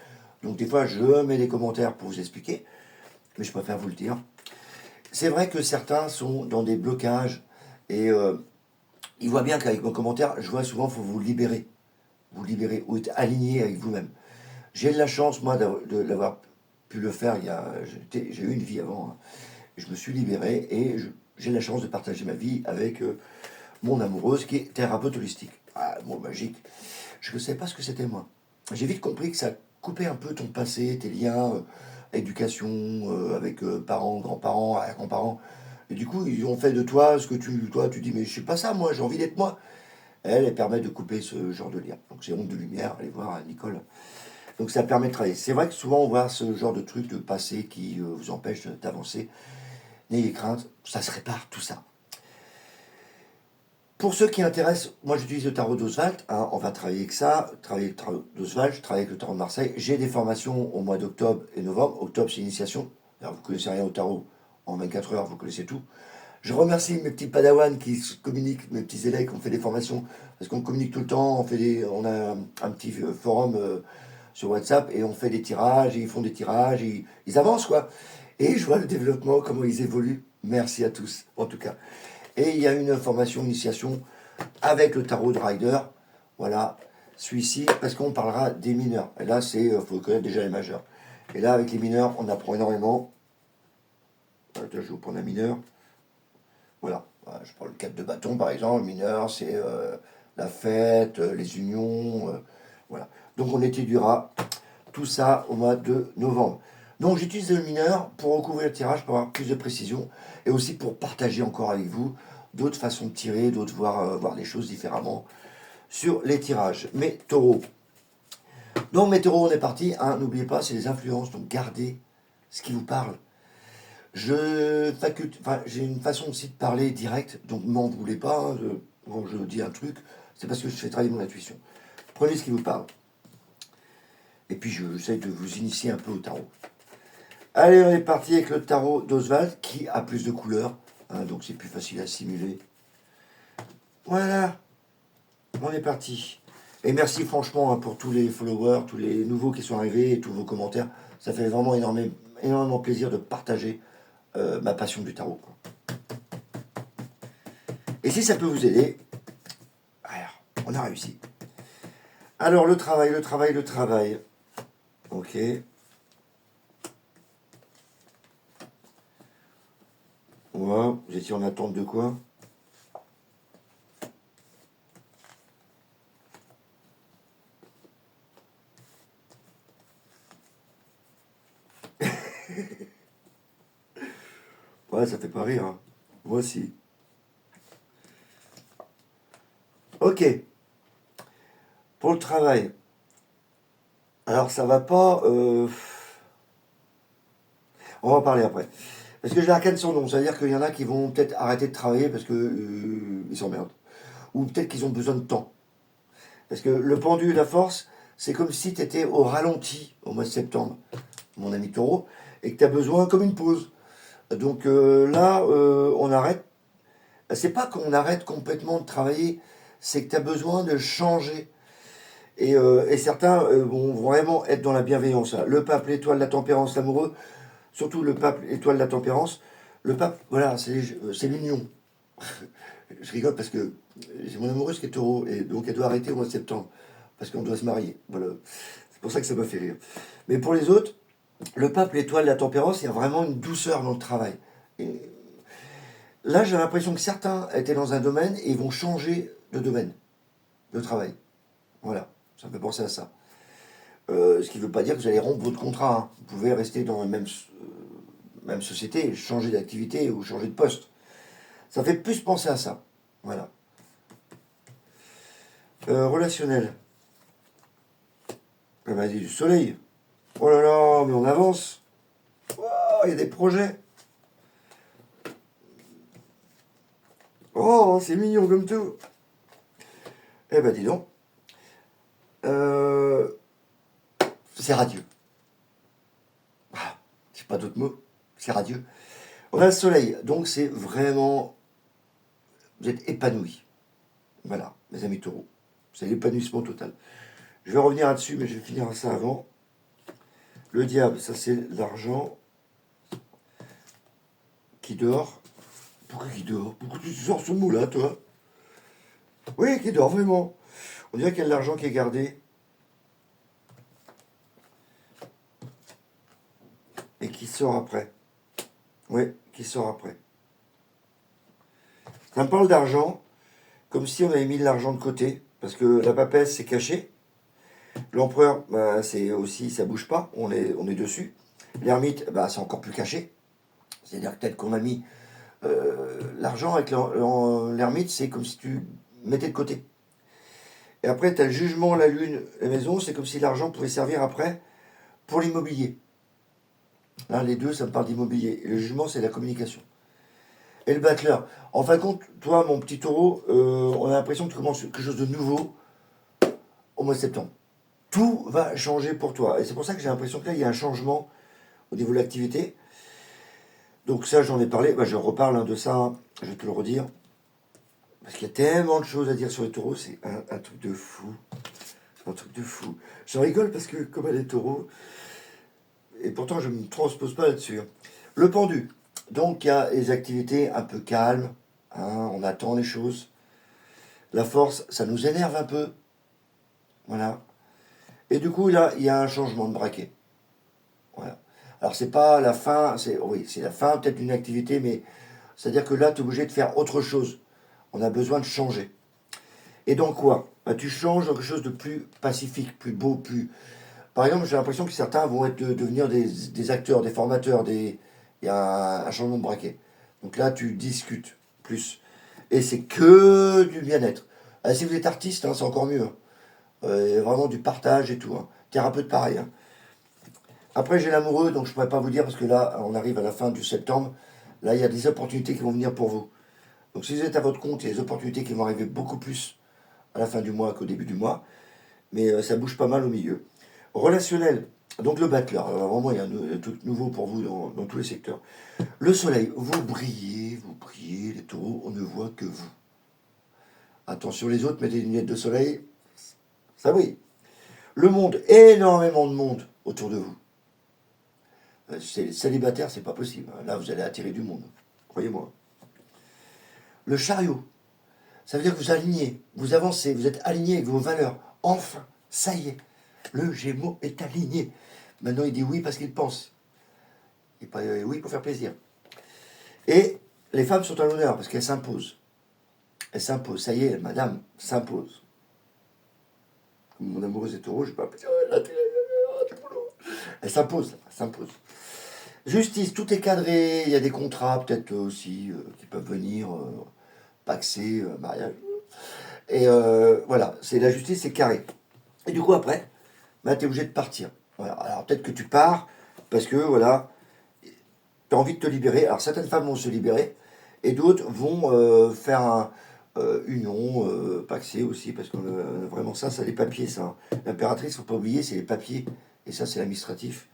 Donc, des fois, je mets des commentaires pour vous expliquer, mais je préfère vous le dire. C'est vrai que certains sont dans des blocages et ils voient bien qu'avec vos commentaires, je vois souvent, il faut vous libérer. Vous libérer ou être aligné avec vous-même. J'ai de la chance, moi, de l'avoir pu le faire. J'ai eu une vie avant. Hein. Je me suis libéré et j'ai la chance de partager ma vie avec mon amoureuse qui est thérapeute holistique. Ah, mot magique. Je ne savais pas ce que c'était, moi. J'ai vite compris que ça coupait un peu ton passé, tes liens, éducation, avec parents, grands-parents, arrière-grands-parents. Et du coup, ils ont fait de toi ce que toi, tu dis, mais je suis pas ça, moi, j'ai envie d'être moi. Elle permet de couper ce genre de lien. Donc c'est Onde de Lumière, allez voir Nicole. Donc ça permet de travailler. C'est vrai que souvent on voit ce genre de truc de passé qui vous empêche d'avancer. N'ayez crainte, ça se répare, tout ça. Pour ceux qui intéressent, moi j'utilise le tarot d'Oswald, hein, on va travailler avec ça, travailler avec le tarot d'Oswald, je travaille avec le tarot de Marseille. J'ai des formations au mois d'octobre et novembre. Octobre c'est initiation. Alors vous ne connaissez rien au tarot, en 24 heures vous connaissez tout. Je remercie mes petits padawans qui communiquent, mes petits élèves qui ont fait des formations, parce qu'on communique tout le temps, on a un petit forum sur WhatsApp, et on fait des tirages, et ils font des tirages, et ils avancent, quoi. Et je vois le développement, comment ils évoluent. Merci à tous, en tout cas. Et il y a une formation, initiation, avec le tarot de Rider, voilà, celui-ci, parce qu'on parlera des mineurs. Et là, il faut connaître déjà les majeurs. Et là, avec les mineurs, on apprend énormément. Attends, je vais vous prendre un mineur. Voilà, je prends le 4 de bâton par exemple, le mineur, c'est la fête, les unions, voilà. Donc on étudiera tout ça au mois de novembre. Donc j'utilise le mineur pour recouvrir le tirage, pour avoir plus de précision, et aussi pour partager encore avec vous d'autres façons de tirer, d'autres voir les choses différemment sur les tirages. Mais taureau. Donc mes taureaux, on est parti, hein, n'oubliez pas, c'est les influences, donc gardez ce qui vous parle. J'ai une façon aussi de parler direct, donc ne m'en voulez pas. Hein, quand je dis un truc, c'est parce que je fais travailler mon intuition. Prenez ce qui vous parle. Et puis j'essaie de vous initier un peu au tarot. Allez, on est parti avec le tarot d'Oswald qui a plus de couleurs, hein, donc c'est plus facile à simuler. Voilà. On est parti. Et merci franchement pour tous les followers, tous les nouveaux qui sont arrivés et tous vos commentaires. Ça fait vraiment énormément plaisir de partager ma passion du tarot, quoi. Et si ça peut vous aider, alors, on a réussi. Alors, le travail. Ok. Voilà, vous étiez en attente de quoi? Ouais, ça fait pas rire, hein. Moi aussi. Ok. Pour le travail. Alors, ça va pas... On va en parler après. Parce que j'ai l'arcane sur nom. C'est-à-dire qu'il y en a qui vont peut-être arrêter de travailler parce que ils s'emmerdent. Ou peut-être qu'ils ont besoin de temps. Parce que le pendu, la force, c'est comme si tu étais au ralenti au mois de septembre, mon ami Taureau, et que tu as besoin comme une pause. Donc là, on arrête. C'est pas qu'on arrête complètement de travailler, c'est que tu as besoin de changer. Et certains vont vraiment être dans la bienveillance. Le pape, l'étoile, la tempérance, l'amoureux, surtout le pape, l'étoile, la tempérance. Le pape, voilà, c'est l'union. Je rigole parce que j'ai mon amoureuse qui est taureau, et donc elle doit arrêter au mois de septembre, parce qu'on doit se marier. Voilà. C'est pour ça que ça m'a fait rire. Mais pour les autres, le pape, l'étoile, la tempérance, il y a vraiment une douceur dans le travail. Et là, j'ai l'impression que certains étaient dans un domaine et ils vont changer de domaine de travail. Voilà, ça me fait penser à ça. Ce qui ne veut pas dire que vous allez rompre votre contrat, hein. Vous pouvez rester dans la même société, changer d'activité ou changer de poste. Ça fait plus penser à ça. Voilà. Relationnel. La maladie du soleil. Oh là là, mais on avance. Oh, il y a des projets. Oh, c'est mignon comme tout. Eh ben dis donc. Euh, c'est radieux. Ah, j'ai pas d'autres mots. C'est radieux. On a le soleil, donc c'est vraiment... Vous êtes épanoui. Voilà, mes amis taureaux. C'est l'épanouissement total. Je vais revenir là-dessus, mais je vais finir ça avant. Le diable, ça c'est l'argent qui dort. Pourquoi qui dort? Pourquoi tu sors ce mot-là, toi? Oui, qui dort, vraiment. On dirait qu'il y a de l'argent qui est gardé et qui sort après. Oui, qui sort après. Ça me parle d'argent, comme si on avait mis de l'argent de côté, parce que la papesse, c'est caché. L'empereur, bah, c'est aussi, ça bouge pas, on est dessus. L'ermite, bah, c'est encore plus caché. C'est-à-dire que peut-être qu'on a mis l'argent avec l'ermite, c'est comme si tu mettais de côté. Et après, tu as le jugement, la lune, la maison, c'est comme si l'argent pouvait servir après pour l'immobilier. Là, les deux, ça me parle d'immobilier. Et le jugement, c'est la communication. Et le battleur. En fin de compte, toi, mon petit taureau, on a l'impression que tu commences quelque chose de nouveau au mois de septembre. Tout va changer pour toi. Et c'est pour ça que j'ai l'impression que là, il y a un changement au niveau de l'activité. Donc ça, j'en ai parlé. Bah, je reparle de ça, je vais te le redire. Parce qu'il y a tellement de choses à dire sur les taureaux, c'est un truc de fou. Un truc de fou. J'en rigole parce que comme elle est taureau, et pourtant je ne me transpose pas là-dessus. Le pendu. Donc il y a les activités un peu calmes, hein, on attend les choses. La force, ça nous énerve un peu. Voilà. Et du coup, là, il y a un changement de braquet. Voilà. Alors c'est pas la fin, oui, c'est la fin peut-être d'une activité, mais c'est-à-dire que là, tu es obligé de faire autre chose. On a besoin de changer. Et donc quoi? Bah, tu changes dans quelque chose de plus pacifique, plus beau, plus... Par exemple, j'ai l'impression que certains vont devenir des acteurs, des formateurs, il y a un changement de braquet. Donc là, tu discutes plus. Et c'est que du bien-être. Ah, si vous êtes artiste, hein, c'est encore mieux, hein. Il y a vraiment du partage et tout, hein. Thérapeute pareil, hein. Après, j'ai l'amoureux, donc je ne pourrais pas vous dire, parce que là, on arrive à la fin du septembre. Là, il y a des opportunités qui vont venir pour vous. Donc si vous êtes à votre compte, il y a des opportunités qui vont arriver beaucoup plus à la fin du mois qu'au début du mois. Mais ça bouge pas mal au milieu. Relationnel, donc le battleur. Alors, vraiment, il y a un truc nouveau pour vous dans tous les secteurs. Le soleil, vous brillez, les taureaux, on ne voit que vous. Attention les autres, mettez des lunettes de soleil, ça brille. Le monde, énormément de monde autour de vous. Célibataire, c'est pas possible. Là, vous allez attirer du monde, croyez-moi. Le chariot, ça veut dire que vous alignez, vous avancez, vous êtes aligné avec vos valeurs. Enfin, ça y est, le Gémeaux est aligné. Maintenant, il dit oui parce qu'il pense. Il pas oui pour faire plaisir. Et les femmes sont à l'honneur parce qu'elles s'imposent. Elles s'imposent. Ça y est, madame s'impose. Comme mon amoureuse est taureau, je ne vais pas elle s'impose, elle s'impose. Justice, tout est cadré. Il y a des contrats peut-être aussi qui peuvent venir, paxer, mariage. Et voilà, c'est la justice, c'est carré. Et du coup, après, bah, tu es obligé de partir. Voilà. Alors peut-être que tu pars parce que, voilà, tu as envie de te libérer. Alors certaines femmes vont se libérer et d'autres vont faire union, paxer aussi, parce que vraiment ça, c'est les papiers, ça. L'impératrice, faut pas oublier, c'est les papiers. Et ça, c'est l'administratif.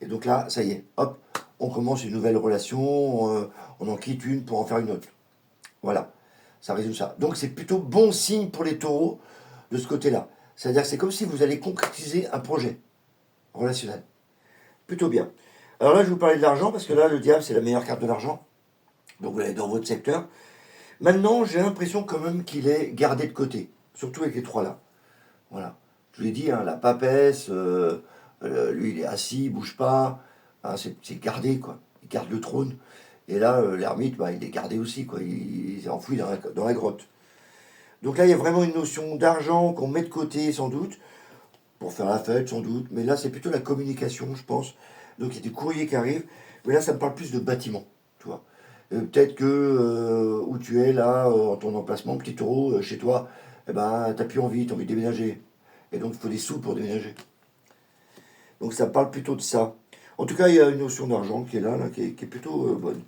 Et donc là, ça y est, hop, on commence une nouvelle relation, on en quitte une pour en faire une autre. Voilà, ça résume ça. Donc c'est plutôt bon signe pour les taureaux de ce côté-là. C'est-à-dire que c'est comme si vous allez concrétiser un projet relationnel. Plutôt bien. Alors là, je vous parlais de l'argent, parce que là, le diable, c'est la meilleure carte de l'argent. Donc vous l'avez dans votre secteur. Maintenant, j'ai l'impression quand même qu'il est gardé de côté. Surtout avec les trois là. Voilà. Je vous l'ai dit, hein, la papesse, lui, il est assis, il bouge pas. Hein, c'est gardé, quoi. Il garde le trône. Et là, l'ermite, bah, il est gardé aussi, quoi. Il est enfoui dans la grotte. Donc là, il y a vraiment une notion d'argent qu'on met de côté, sans doute, pour faire la fête, sans doute. Mais là, c'est plutôt la communication, je pense. Donc il y a des courriers qui arrivent. Mais là, ça me parle plus de bâtiment, tu vois. Peut-être que où tu es là, en ton emplacement, petit taureau, chez toi, eh ben, t'as plus envie, t'as envie de déménager. Et donc, il faut des sous pour déménager. Donc, ça parle plutôt de ça. En tout cas, il y a une notion d'argent qui est là, qui est plutôt bonne.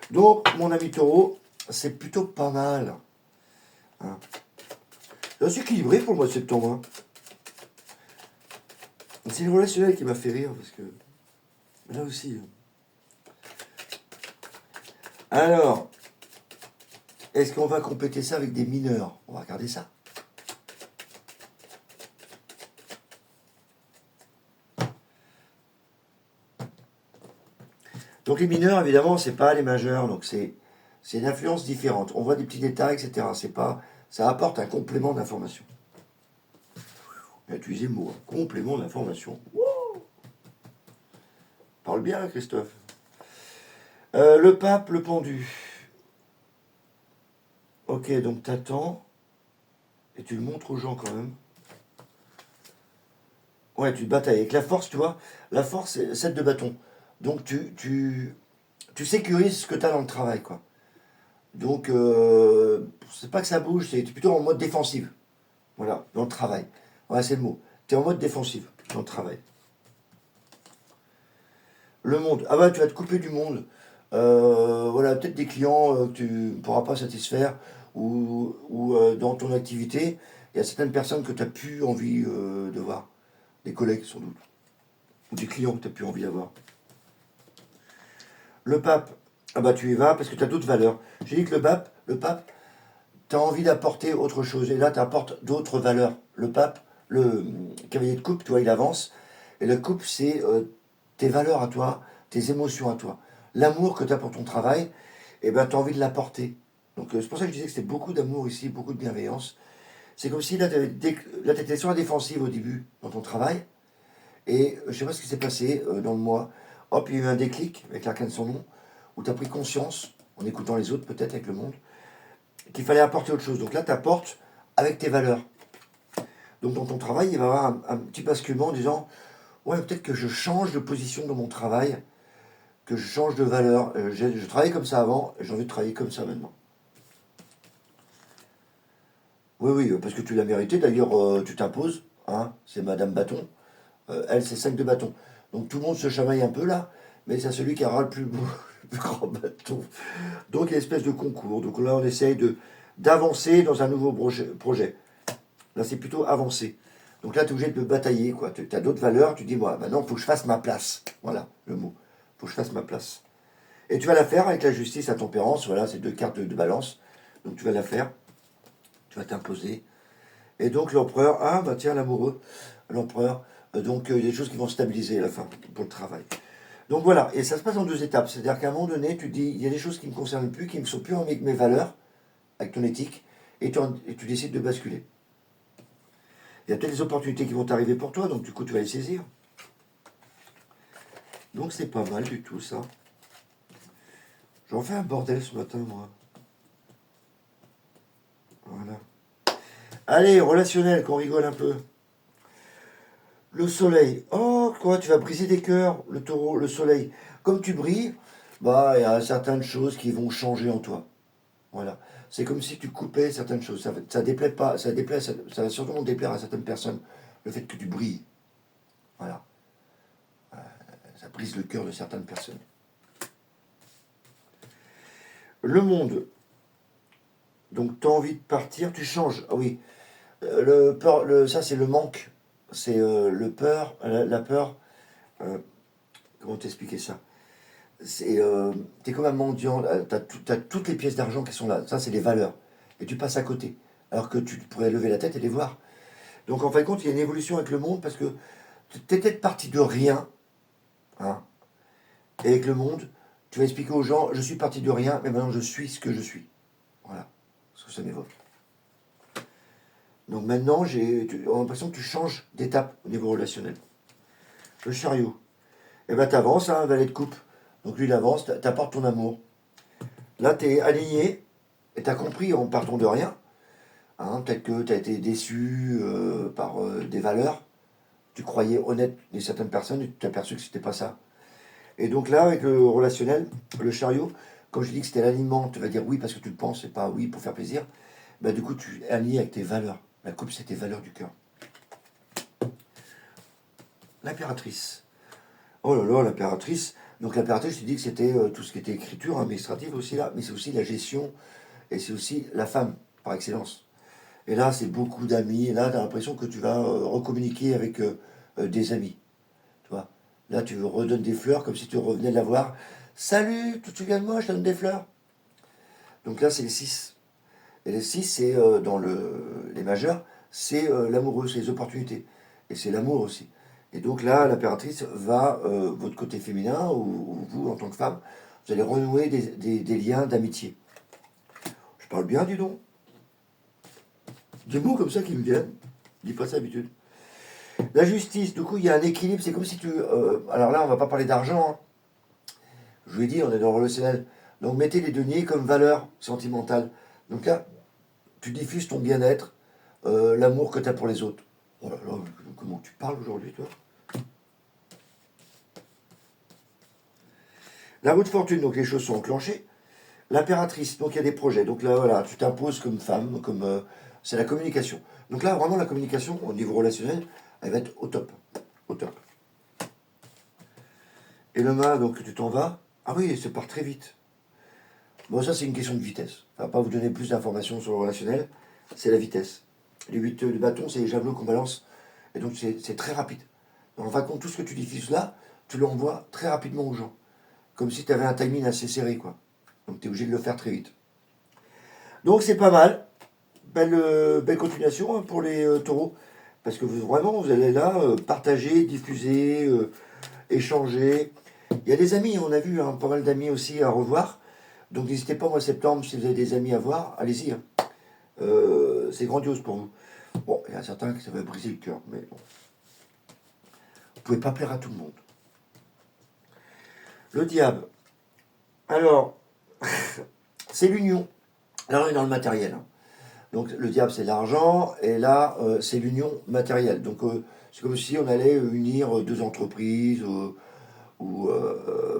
Donc, mon ami taureau, c'est plutôt pas mal. Hein. C'est équilibré pour le mois de septembre. Hein. C'est le relationnel qui m'a fait rire, parce que là aussi. Alors, est-ce qu'on va compléter ça avec des mineurs? On va regarder ça. Donc les mineurs, évidemment, c'est pas les majeurs, donc c'est une influence différente. On voit des petits détails, etc. C'est pas, ça apporte un complément d'information. J'ai utilisé le mot, complément d'information. Wow. Parle bien, Christophe. Le pape, le pendu. Ok, donc t'attends, et tu le montres aux gens quand même. Ouais, tu te batailles avec la force, tu vois. La force, c'est 7 de bâton. Donc tu sécurises ce que tu as dans le travail, quoi. Donc, c'est pas que ça bouge, c'est plutôt en mode défensive. Voilà, dans le travail. Voilà, c'est le mot. Tu es en mode défensive dans le travail. Le monde. Ah bah, tu vas te couper du monde. Voilà, peut-être des clients que tu ne pourras pas satisfaire ou dans ton activité, il y a certaines personnes que tu n'as plus envie de voir. Des collègues, sans doute. Ou des clients que tu n'as plus envie d'avoir. Le pape. Ah bah, tu y vas parce que tu as d'autres valeurs. J'ai dit que le pape, tu as envie d'apporter autre chose. Et là, tu apportes d'autres valeurs. Le pape, le cavalier de coupe, tu vois, il avance. Et la coupe, c'est tes valeurs à toi, tes émotions à toi. L'amour que tu as pour ton travail, et ben, tu as envie de l'apporter. Donc, c'est pour ça que je disais que c'était beaucoup d'amour ici, beaucoup de bienveillance. C'est comme si là, tu étais sur la défensive au début dans ton travail. Et je ne sais pas ce qui s'est passé dans le mois. Hop, il y a eu un déclic avec l'arcane de son nom, où tu as pris conscience, en écoutant les autres, peut-être avec le monde, qu'il fallait apporter autre chose. Donc là, tu apportes avec tes valeurs. Donc dans ton travail, il va y avoir un petit basculement en disant ouais, peut-être que je change de position dans mon travail, que je change de valeur. Je travaillais comme ça avant, j'ai envie de travailler comme ça maintenant. Oui, oui, parce que tu l'as mérité. D'ailleurs, tu t'imposes. Hein, c'est Madame Bâton. Elle, c'est 5 de bâton. Donc tout le monde se chamaille un peu là, mais c'est celui qui aura le plus beau, le plus grand bâton. Donc il y a une espèce de concours. Donc là, on essaye d'avancer dans un nouveau projet. Là, c'est plutôt avancer. Donc là, tu es obligé de batailler, quoi. Tu as d'autres valeurs, tu dis, moi, maintenant, il faut que je fasse ma place. Voilà, le mot. Il faut que je fasse ma place. Et tu vas la faire avec la justice, la tempérance. Voilà, c'est deux cartes de balance. Donc tu vas la faire. tu vas t'imposer. Et donc l'empereur, ah bah tiens l'amoureux, l'empereur, donc il y a des choses qui vont stabiliser à la fin pour le travail. Donc voilà, et ça se passe en 2 étapes, c'est-à-dire qu'à un moment donné, tu te dis, il y a des choses qui ne me concernent plus, qui ne sont plus avec mes valeurs, avec ton éthique, et tu décides de basculer. Il y a peut-être des opportunités qui vont t'arriver pour toi, donc du coup tu vas les saisir. Donc c'est pas mal du tout ça. J'en fais un bordel ce matin moi. Voilà. Allez, relationnel, qu'on rigole un peu. Le soleil. Oh, quoi, tu vas briser des cœurs, le taureau, le soleil. Comme tu brilles, bah, il y a certaines choses qui vont changer en toi. Voilà. C'est comme si tu coupais certaines choses. Ça déplaît pas, ça va sûrement déplaire à certaines personnes, le fait que tu brilles. Voilà. Ça brise le cœur de certaines personnes. Le monde. Donc, tu as envie de partir, tu changes. Ah oui. Ça, c'est le manque. C'est le peur, la peur. euh, comment t'expliquer ça? T'es comme un mendiant, t'as toutes les pièces d'argent qui sont là. Ça, c'est les valeurs. Et tu passes à côté. Alors que tu pourrais lever la tête et les voir. Donc, en fin de compte, il y a une évolution avec le monde parce que t'es peut-être parti de rien. Hein, et avec le monde, tu vas expliquer aux gens, je suis parti de rien, mais maintenant je suis ce que je suis. Voilà. Ce que ça m'évoque. Donc maintenant, j'ai l'impression que tu changes d'étape au niveau relationnel. Le chariot. Et ben t'avances, hein, valet de coupe. Donc lui, il avance, t'apportes ton amour. Là, t'es aligné, et t'as compris en partant de rien. Hein, peut-être que t'as été déçu par des valeurs. Tu croyais honnête de certaines personnes, et tu t'es aperçu que c'était pas ça. Et donc là, avec le relationnel, le chariot, quand je dis que c'était l'alignement, tu vas dire oui parce que tu le penses, et pas oui pour faire plaisir. Ben, du coup, tu es aligné avec tes valeurs. La coupe, c'est tes valeurs du cœur. L'impératrice. Oh là là, l'impératrice. Donc l'impératrice, je te dis que c'était tout ce qui était écriture administrative aussi là, mais c'est aussi la gestion et c'est aussi la femme par excellence. Et là, c'est beaucoup d'amis. Et là, tu as l'impression que tu vas recommuniquer avec des amis. Tu vois. Là, tu redonnes des fleurs comme si tu revenais de la voir. Salut, tu te souviens de moi, je te donne des fleurs. Donc là, c'est les 6. Et les 6, c'est les majeurs, c'est l'amoureux, c'est les opportunités. Et c'est l'amour aussi. Et donc là, l'impératrice va, votre côté féminin, ou vous, en tant que femme, vous allez renouer des liens d'amitié. Je parle bien, dis donc. Des mots comme ça qui me viennent. Je dis pas ça d'habitude. La justice, du coup, il y a un équilibre. C'est comme si tu... alors là, on va pas parler d'argent. Hein. Je vous l'ai dit, on est dans le relationnel. Donc mettez les deniers comme valeur sentimentale. Donc là, tu diffuses ton bien-être, l'amour que tu as pour les autres. Oh là là, comment tu parles aujourd'hui, toi? La roue de fortune, donc les choses sont enclenchées. L'impératrice, donc il y a des projets. Donc là, voilà, tu t'imposes comme femme, comme c'est la communication. Donc là, vraiment, la communication, au niveau relationnel, elle va être au top. Au top. Et le mât, donc tu t'en vas. Ah oui, ça part très vite. Bon, ça, c'est une question de vitesse. Je ne vais pas vous donner plus d'informations sur le relationnel. C'est la vitesse. Les 8 de bâton, c'est les javelots qu'on balance. Et donc, c'est très rapide. Donc, en fin de compte, tout ce que tu diffuses là, tu l'envoies très rapidement aux gens. Comme si tu avais un timing assez serré, quoi. Donc, tu es obligé de le faire très vite. Donc, c'est pas mal. Belle continuation hein, pour les taureaux. Parce que vraiment, vous allez là partager, diffuser, échanger. Il y a des amis, on a vu, hein, pas mal d'amis aussi à revoir. Donc, n'hésitez pas, mois de septembre, si vous avez des amis à voir, allez-y. Hein. C'est grandiose pour vous. Bon, il y a certains qui ça va briser le cœur, mais bon. Vous pouvez pas plaire à tout le monde. Le diable. Alors, c'est l'union. Là, on est dans le matériel. Hein. Donc, le diable, c'est l'argent, et là, c'est l'union matérielle. Donc, c'est comme si on allait unir deux entreprises ou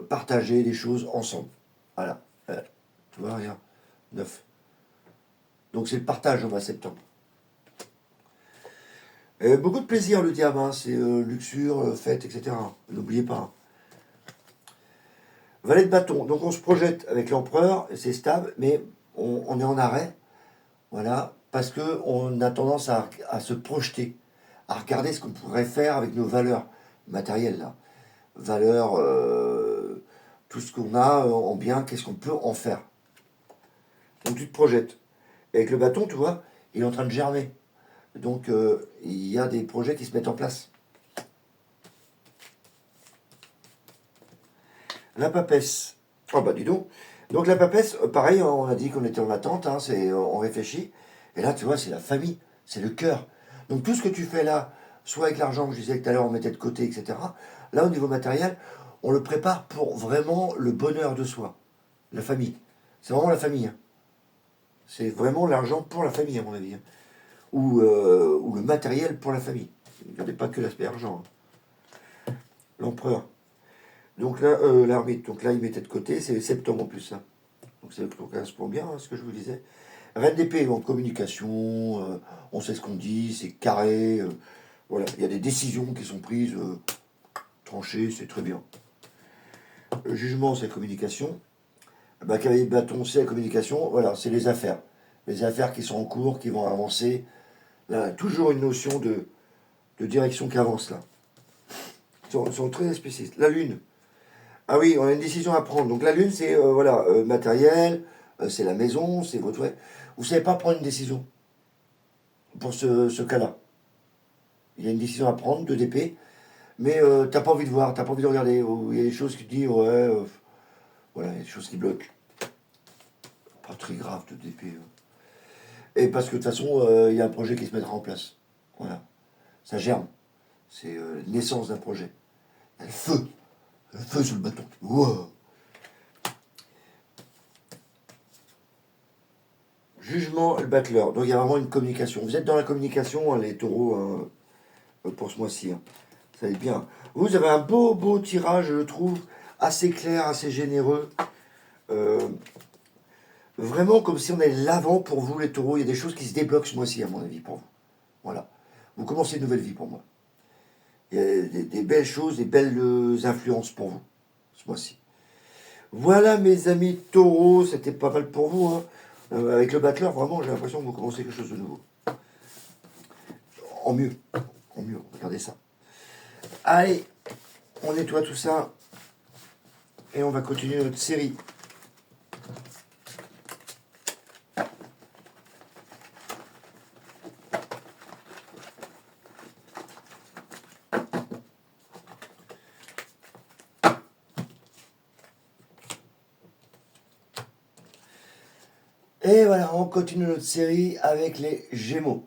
partager des choses ensemble. Voilà. Tu vois, rien. Neuf. Donc, c'est le partage au mois de septembre. Beaucoup de plaisir, le diable. Hein. C'est luxure, fête, etc. N'oubliez pas. Hein. Valet de bâton. Donc, on se projette avec l'empereur, c'est stable, mais on est en arrêt. Voilà, parce qu'on a tendance à se projeter, à regarder ce qu'on pourrait faire avec nos valeurs matérielles, là. Valeurs, tout ce qu'on a en bien, qu'est-ce qu'on peut en faire. Donc tu te projettes. Et avec le bâton, tu vois, il est en train de germer. Donc, il y a des projets qui se mettent en place. La papesse. Oh bah dis donc. Donc la papesse, pareil, on a dit qu'on était en attente, hein, on réfléchit. Et là, tu vois, c'est la famille, c'est le cœur. Donc tout ce que tu fais là, soit avec l'argent que je disais tout à l'heure, on mettait de côté, etc. Là, au niveau matériel, on le prépare pour vraiment le bonheur de soi. La famille. C'est vraiment la famille. Hein. C'est vraiment l'argent pour la famille, à mon avis. Hein. Ou le matériel pour la famille. Il n'y avait pas que l'aspect argent. Hein. L'empereur. Donc là, l'arbitre, donc là, il mettait de côté, c'est septembre en plus. Hein. Donc ça correspond bien à ce que je vous disais. Reine d'épée, en communication, on sait ce qu'on dit, c'est carré. Voilà, il y a des décisions qui sont prises, tranchées, c'est très bien. Le jugement, c'est la communication. Bah, cavalier de bâton, c'est la communication. Voilà, c'est les affaires. Les affaires qui sont en cours, qui vont avancer. Là, toujours une notion de direction qui avance là. Ils sont très spécialistes. La lune. Ah oui, on a une décision à prendre. Donc la lune, c'est voilà, matériel, c'est la maison, c'est votre... Ouais. Vous ne savez pas prendre une décision pour ce cas-là. Il y a une décision à prendre, de d'épée, mais t'as pas envie de voir, t'as pas envie de regarder. Il y a des choses qui te disent, ouais, voilà, il y a des choses qui bloquent. Pas très grave de d'épée. Et parce que de toute façon, il y a un projet qui se mettra en place. Voilà. Ça germe. C'est la naissance d'un projet. Il y a le feu. Le feu sur le bâton. Wow. Jugement, le battleur. Donc il y a vraiment une communication. Vous êtes dans la communication, hein, les taureaux, hein, pour ce mois-ci. Hein. Ça va être bien. Vous avez un beau tirage, je trouve, assez clair, assez généreux. Euh, vraiment comme si on allait l'avant pour vous, les taureaux. Il y a des choses qui se débloquent ce mois-ci, à mon avis, pour vous. Voilà. Vous commencez une nouvelle vie pour moi. Il y a des belles choses, des belles influences pour vous, ce mois-ci. Voilà, mes amis taureaux, c'était pas mal pour vous. Hein. Avec le battleur, vraiment, j'ai l'impression que vous commencez quelque chose de nouveau. En mieux. En mieux, regardez ça. Allez, on nettoie tout ça. Et on va continuer notre série. Et voilà, on continue notre série avec les Gémeaux.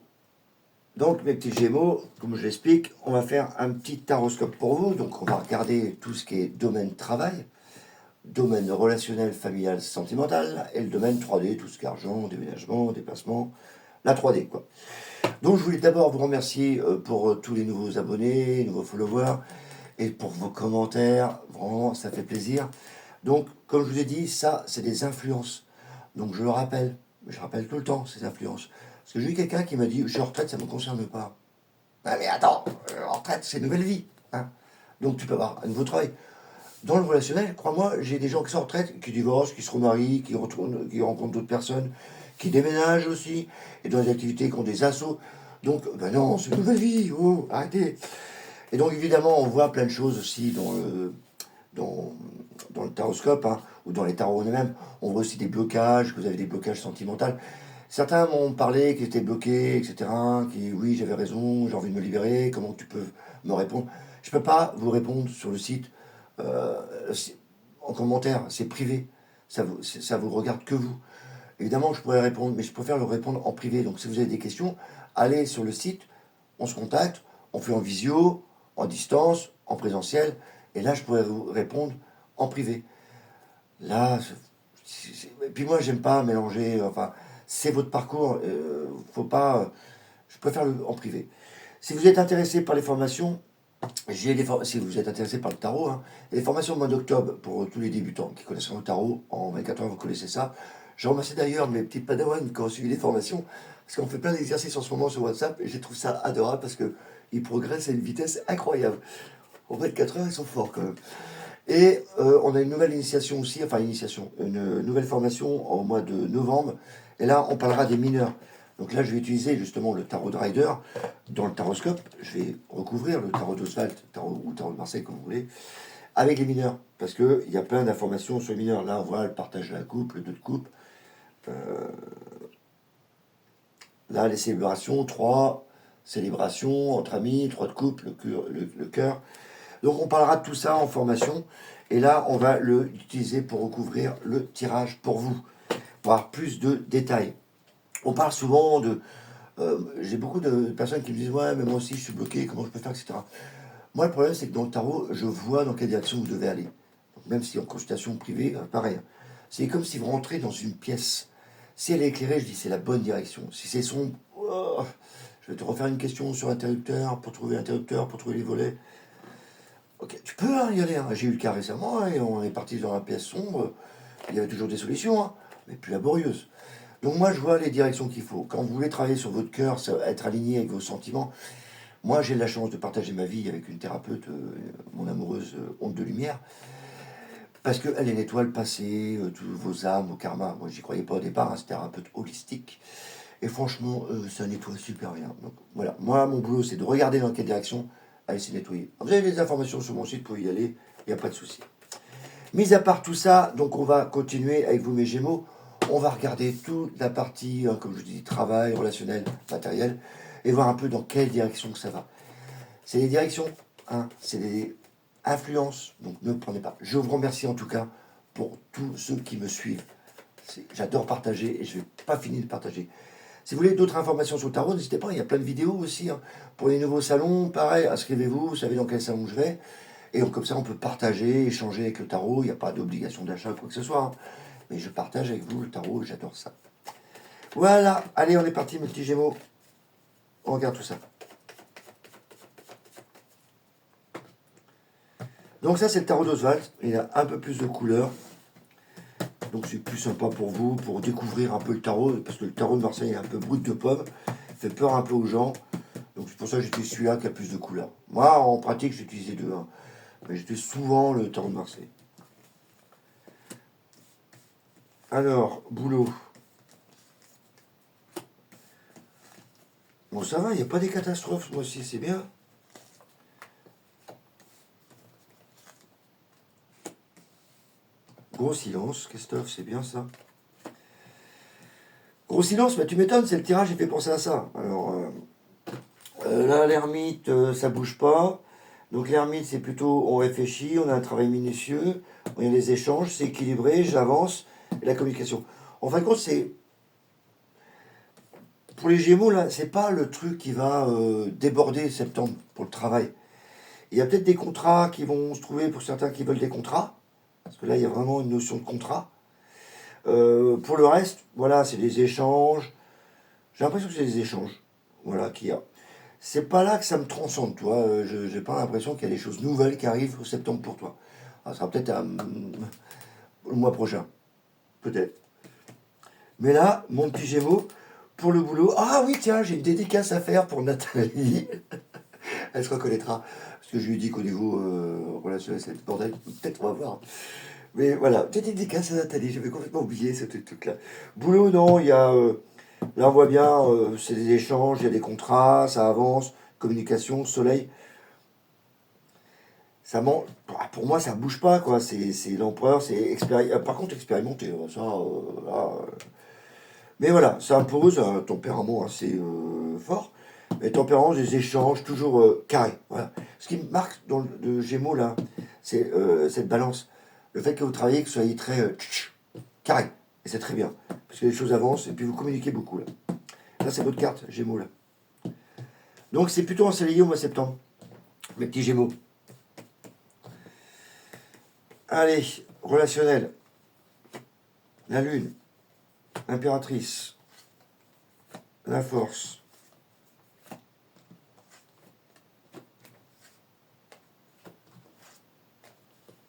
Donc, mes petits Gémeaux, comme je l'explique, on va faire un petit taroscope pour vous. Donc, on va regarder tout ce qui est domaine travail, domaine relationnel, familial, sentimental, et le domaine 3D, tout ce qui est argent, déménagement, déplacement, la 3D, quoi. Donc, je voulais d'abord vous remercier pour tous les nouveaux abonnés, nouveaux followers, et pour vos commentaires. Vraiment, ça fait plaisir. Donc, comme je vous ai dit, ça, c'est des influences. Donc, je le rappelle, je rappelle tout le temps ces influences. Parce que j'ai eu quelqu'un qui m'a dit, je suis en retraite, ça ne me concerne pas. Ah, mais attends, en retraite, c'est une nouvelle vie. Hein. Donc, tu peux avoir un nouveau travail. Dans le relationnel, crois-moi, j'ai des gens qui sont en retraite, qui divorcent, qui se remarient, qui rencontrent d'autres personnes, qui déménagent aussi, et dans des activités qui ont des assauts. Donc, ben non, c'est une nouvelle vie, oh, arrêtez. Et donc, évidemment, on voit plein de choses aussi dans le taroscope, hein, ou dans les tarots eux-mêmes. On voit aussi des blocages, que vous avez des blocages sentimentaux. Certains m'ont parlé qu'ils étaient bloqués, etc. Qui, oui, j'avais raison, j'ai envie de me libérer, comment tu peux me répondre? Je ne peux pas vous répondre sur le site euh, en commentaire, c'est privé. Ça vous regarde que vous. Évidemment, je pourrais répondre, mais je préfère le répondre en privé. Donc, si vous avez des questions, allez sur le site, on se contacte, on fait en visio, en distance, en présentiel, et là, je pourrais vous répondre en privé. Là, et puis moi, j'aime pas mélanger, enfin, c'est votre parcours, faut pas, je préfère en privé. Si vous êtes intéressé par les formations, si vous êtes intéressé par le tarot, hein, il y a des formations au mois d'octobre pour tous les débutants qui connaissent le tarot. En 24 heures, vous connaissez ça. Je remercie d'ailleurs mes petites padawans qui ont suivi les formations, parce qu'on fait plein d'exercices en ce moment sur WhatsApp, et je trouve ça adorable parce qu'ils progressent à une vitesse incroyable. En 24 heures, ils sont forts quand même. Et on a une nouvelle initiation aussi, enfin une nouvelle formation au mois de novembre. Et là, on parlera des mineurs. Donc là, je vais utiliser justement le tarot de Rider dans le taroscope. Je vais recouvrir le tarot d'Oswald, tarot ou tarot de Marseille, comme vous voulez, avec les mineurs. Parce qu'il y a plein d'informations sur les mineurs. Là, on voit le partage de la coupe, le 2 de coupe. Là, les célébrations, 3 célébrations entre amis, 3 de couple, le cœur. Donc on parlera de tout ça en formation. Et là, on va l'utiliser pour recouvrir le tirage pour vous, pour avoir plus de détails. On parle souvent de... j'ai beaucoup de personnes qui me disent « Ouais, mais moi aussi, je suis bloqué, comment je peux faire, etc. » Moi, le problème, c'est que dans le tarot, je vois dans quelle direction vous devez aller. Donc, même si en consultation privée, pareil. C'est comme si vous rentrez dans une pièce. Si elle est éclairée, je dis c'est la bonne direction. Si c'est sombre, oh, je vais te refaire une question sur l'interrupteur, pour trouver l'interrupteur, pour trouver les volets. Ok, tu peux y aller. Hein. J'ai eu le cas récemment, hein, et on est parti dans une pièce sombre. Il y avait toujours des solutions, hein, mais plus laborieuses. Donc moi, je vois les directions qu'il faut. Quand vous voulez travailler sur votre cœur, être aligné avec vos sentiments, moi, j'ai la chance de partager ma vie avec une thérapeute, mon amoureuse Onde de Lumière, parce qu'elle nettoie le passé, tous vos âmes, vos karmas. Moi, j'y croyais pas au départ, hein, c'est un thérapeute holistique. Et franchement, ça nettoie super bien. Donc voilà, moi, mon boulot, c'est de regarder dans quelle direction elle s'est nettoyée. Vous avez des informations sur mon site pour y aller, il n'y a pas de souci. Mis à part tout ça, donc on va continuer avec vous, mes Gémeaux. On va regarder toute la partie, comme je vous dis, travail, relationnel, matériel, et voir un peu dans quelle direction que ça va. C'est les directions, hein, c'est les influences, donc ne prenez pas. Je vous remercie en tout cas pour tous ceux qui me suivent. J'adore partager et je ne vais pas finir de partager. Si vous voulez d'autres informations sur le tarot, n'hésitez pas, il y a plein de vidéos aussi. Hein. Pour les nouveaux salons, pareil, inscrivez-vous, vous savez dans quel salon je vais. Et comme ça, on peut partager, échanger avec le tarot. Il n'y a pas d'obligation d'achat, quoi que ce soit. Hein. Mais je partage avec vous le tarot, j'adore ça. Voilà, allez, on est parti, mes petits Gémeaux. On regarde tout ça. Donc ça, c'est le tarot d'Oswald. Il a un peu plus de couleurs. Donc c'est plus sympa pour vous, pour découvrir un peu le tarot. Parce que le tarot de Marseille est un peu brut de pomme. Fait peur un peu aux gens. Donc c'est pour ça que j'utilise celui-là qui a plus de couleurs. Moi, en pratique, j'utilise les deux. Hein. Mais j'utilise souvent le tarot de Marseille. Alors, boulot. Bon, ça va, il n'y a pas des catastrophes, moi aussi, c'est bien. Gros silence, Christophe, c'est bien ça. Gros silence, mais tu m'étonnes, c'est le tirage qui fait penser à ça. Alors, là, l'ermite, ça bouge pas. Donc l'ermite, c'est plutôt, on réfléchit, on a un travail minutieux, on a des échanges, c'est équilibré, j'avance, et la communication. En fin de compte, c'est... Pour les Gémeaux, là, c'est pas le truc qui va déborder septembre pour le travail. Il y a peut-être des contrats qui vont se trouver pour certains qui veulent des contrats, parce que là, il y a vraiment une notion de contrat. Pour le reste, voilà, c'est des échanges. J'ai l'impression que c'est des échanges. Voilà, qu'il y a. C'est pas là que ça me transcende, toi. Je n'ai pas l'impression qu'il y a des choses nouvelles qui arrivent au septembre pour toi. Ça sera peut-être le mois prochain. Peut-être. Mais là, mon petit Gémeaux, pour le boulot. Ah oui, tiens, j'ai une dédicace à faire pour Nathalie. Elle se reconnaîtra. Parce que je lui ai dit qu'au niveau relationnel, c'est le bordel. Peut-être, on va voir. Mais voilà, petite dédicace à Nathalie. J'avais complètement oublié ce truc-là. Boulot, non, il y a. Là, on voit bien, c'est des échanges, il y a des contrats, ça avance, communication, soleil. Pour moi, ça bouge pas, quoi. C'est l'empereur, c'est par contre expérimenté. Ça, là, mais voilà, ça impose un tempérament assez fort. Mais tempérament, des échanges, toujours carré. Voilà. Ce qui me marque dans le Gémeaux, là, c'est cette balance. Le fait que vous travaillez, que vous soyez très carré. Et c'est très bien. Parce que les choses avancent et puis vous communiquez beaucoup, là. Là, c'est votre carte, Gémeaux, là. Donc, c'est plutôt ensoleillé au mois de septembre. Mes petits Gémeaux. Allez, relationnel. La Lune. L'impératrice. La force.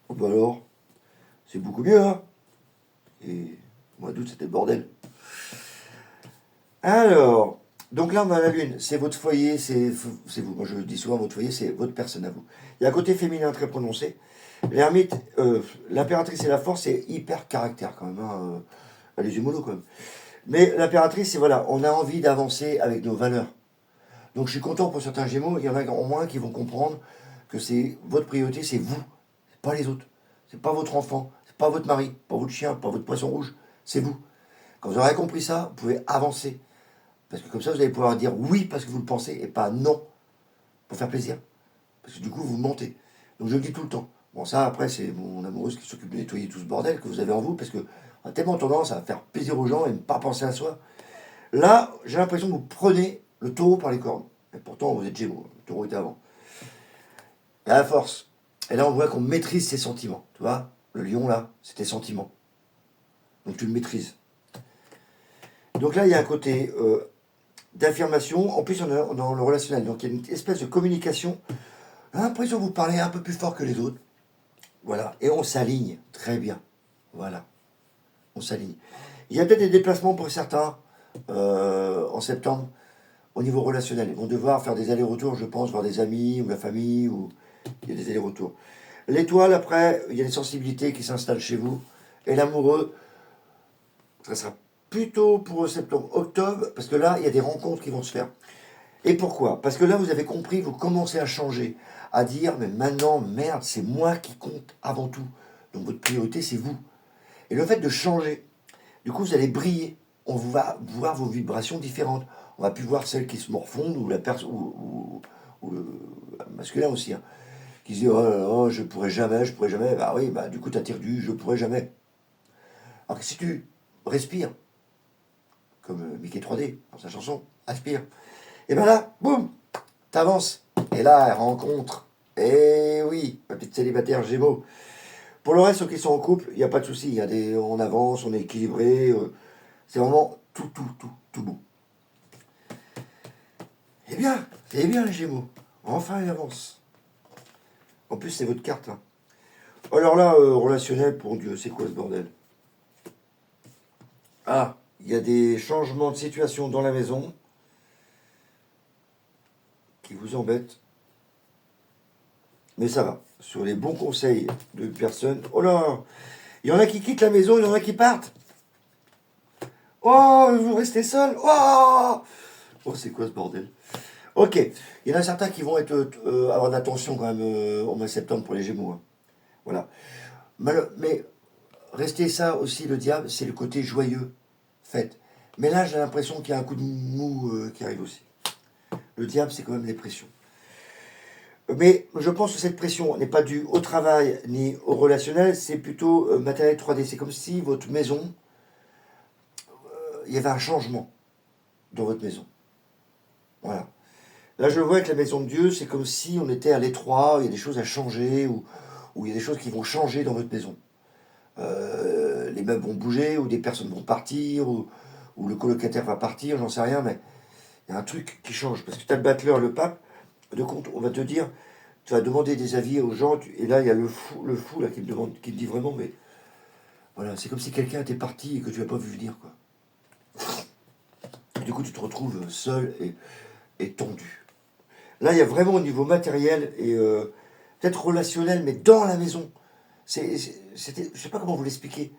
Oh, bah alors, c'est beaucoup mieux, hein. Et au mois d'août, c'était le bordel. Alors, donc là, on a la Lune. C'est votre foyer, c'est vous. Moi, je dis souvent, votre foyer, c'est votre personne à vous. Il y a un côté féminin très prononcé. L'ermite, l'impératrice et la force, c'est hyper caractère quand même. Hein. Les mollo quand même. Mais l'impératrice, c'est voilà, on a envie d'avancer avec nos valeurs. Donc je suis content pour certains Gémeaux, il y en a au moins qui vont comprendre que c'est votre priorité, c'est vous, c'est pas les autres. C'est pas votre enfant, c'est pas votre mari, pas votre chien, pas votre poisson rouge, c'est vous. Quand vous aurez compris ça, vous pouvez avancer. Parce que comme ça, vous allez pouvoir dire oui parce que vous le pensez et pas non pour faire plaisir. Parce que du coup, vous mentez. Donc je le dis tout le temps. Bon, ça, après, c'est mon amoureuse qui s'occupe de nettoyer tout ce bordel que vous avez en vous, parce que on a tellement tendance à faire plaisir aux gens et ne pas penser à soi. Là, j'ai l'impression que vous prenez le taureau par les cornes. Et pourtant, vous êtes Gémeaux. Le taureau était avant. Et à la force. Et là, on voit qu'on maîtrise ses sentiments. Tu vois, le lion, là, c'est tes sentiments. Donc tu le maîtrises. Donc là, il y a un côté d'affirmation. En plus, on est dans le relationnel. Donc il y a une espèce de communication. J'ai l'impression que vous parlez un peu plus fort que les autres. Voilà. Et on s'aligne très bien. Voilà. On s'aligne. Il y a peut-être des déplacements pour certains en septembre au niveau relationnel. Ils vont devoir faire des allers-retours, je pense, voir des amis ou la famille, ou il y a des allers-retours. L'étoile, après, il y a des sensibilités qui s'installent chez vous. Et l'amoureux, ça sera plutôt pour septembre, octobre, parce que là, il y a des rencontres qui vont se faire. Et pourquoi? Parce que là, vous avez compris, vous commencez à changer, à dire, mais maintenant, merde, c'est moi qui compte avant tout. Donc votre priorité, c'est vous. Et le fait de changer, du coup, vous allez briller. On va voir vos vibrations différentes. On va plus voir celles qui se morfondent ou la personne ou le masculin aussi, hein, qui se dit oh, là là, oh, je pourrais jamais, je pourrais jamais. Bah oui, bah du coup, t'attires du je pourrais jamais. Alors que si tu respires, comme Mickey 3D dans sa chanson, aspire, et ben là, boum, t'avances. Et là, elle rencontre. Et oui, ma petite célibataire Gémeaux. Pour le reste, ceux qui sont en couple, il n'y a pas de souci. Il y a des, on avance, on est équilibré. C'est vraiment tout beau. Eh bien les Gémeaux. Enfin, il avance. En plus, c'est votre carte. Hein. Alors là, relationnel, pour Dieu, c'est quoi ce bordel? Ah, il y a des changements de situation dans la maison qui vous embêtent. Mais ça va. Sur les bons conseils de personnes. Oh là, il y en a qui quittent la maison, il y en a qui partent. Oh, vous restez seul. Oh, c'est quoi ce bordel? Ok, il y en a certains qui vont être, avoir de l'attention quand même au mois de septembre pour les Gémeaux. Hein. Voilà. Mais restez ça aussi, le diable, c'est le côté joyeux, fête. Mais là, j'ai l'impression qu'il y a un coup de mou qui arrive aussi. Le diable, c'est quand même les pressions. Mais je pense que cette pression n'est pas due au travail ni au relationnel, c'est plutôt matériel 3D. C'est comme si votre maison, il y avait un changement dans votre maison. Voilà. Là, je vois que la maison de Dieu, c'est comme si on était à l'étroit, il y a des choses à changer, ou il y a des choses qui vont changer dans votre maison. Les meubles vont bouger, ou des personnes vont partir, ou le colocataire va partir, j'en sais rien, mais il y a un truc qui change. Parce que tu as le battleur, le pape, de compte, on va te dire, tu vas demander des avis aux gens, et là, il y a le fou là, qui me demande, qui me dit vraiment, mais voilà, c'est comme si quelqu'un était parti et que tu n'as pas vu venir, quoi. Et du coup, tu te retrouves seul et tendu. Là, il y a vraiment au niveau matériel et peut-être relationnel, mais dans la maison. C'était, je sais pas comment vous l'expliquer,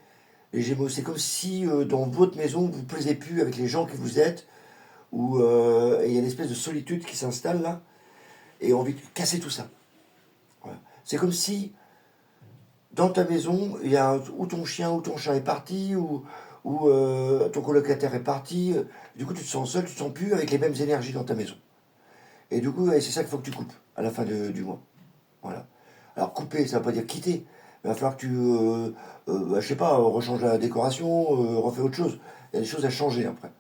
les Gémeaux. C'est comme si dans votre maison, vous ne vous plaisez plus avec les gens que vous êtes, ou il y a une espèce de solitude qui s'installe là, et envie de casser tout ça. Voilà. C'est comme si dans ta maison, il y a ou ton chien ou ton chat est parti, ou ton colocataire est parti. Du coup, tu te sens seul, tu te sens plus avec les mêmes énergies dans ta maison. Et du coup, c'est ça qu'il faut que tu coupes à la fin du mois. Voilà. Alors couper, ça ne veut pas dire quitter. Il va falloir que tu, je sais pas, rechanges la décoration, refais autre chose. Il y a des choses à changer après,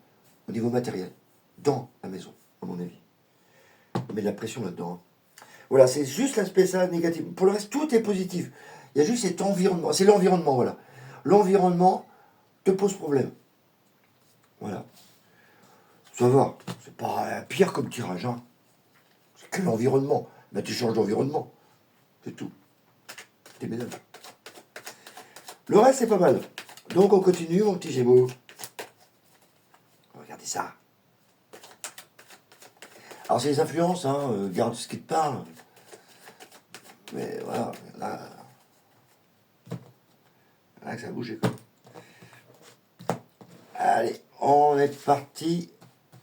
au niveau matériel, dans la maison, à mon avis. Mais de la pression là-dedans. Hein. Voilà, c'est juste l'aspect ça négatif. Pour le reste, tout est positif. Il y a juste cet environnement. C'est l'environnement, voilà. L'environnement te pose problème. Voilà. Ça va. C'est pas pire comme tirage, hein. C'est que l'environnement. Mais tu changes d'environnement. C'est tout. T'es bénin. Le reste, c'est pas mal. Donc, on continue, mon petit Gémeaux. Regardez ça. Alors, c'est les influences, hein. Garde ce qui te parle. Mais voilà, là que ça a bougé, quoi. Allez, on est parti.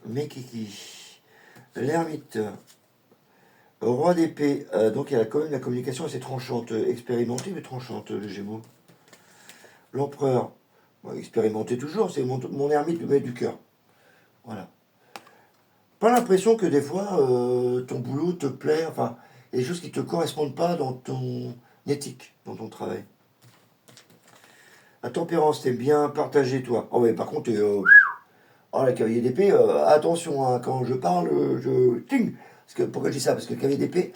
Mes kiki. L'ermite. Roi d'épée. Donc, il y a quand même la communication assez tranchante. Expérimentée, mais tranchante, le Gémeaux. L'empereur. Bon, expérimenté toujours, c'est mon ermite, le maître du cœur. Voilà. pas l'impression que des fois, ton boulot te plaît, enfin, il y a des choses qui ne te correspondent pas dans ton éthique, dans ton travail. La tempérance, t'es bien partagé, toi. Oh ouais, par contre, oh, la cavalier d'épée, attention, hein, quand je parle, je... Ting. Parce que, pourquoi je dis ça? Parce que le cavalier d'épée,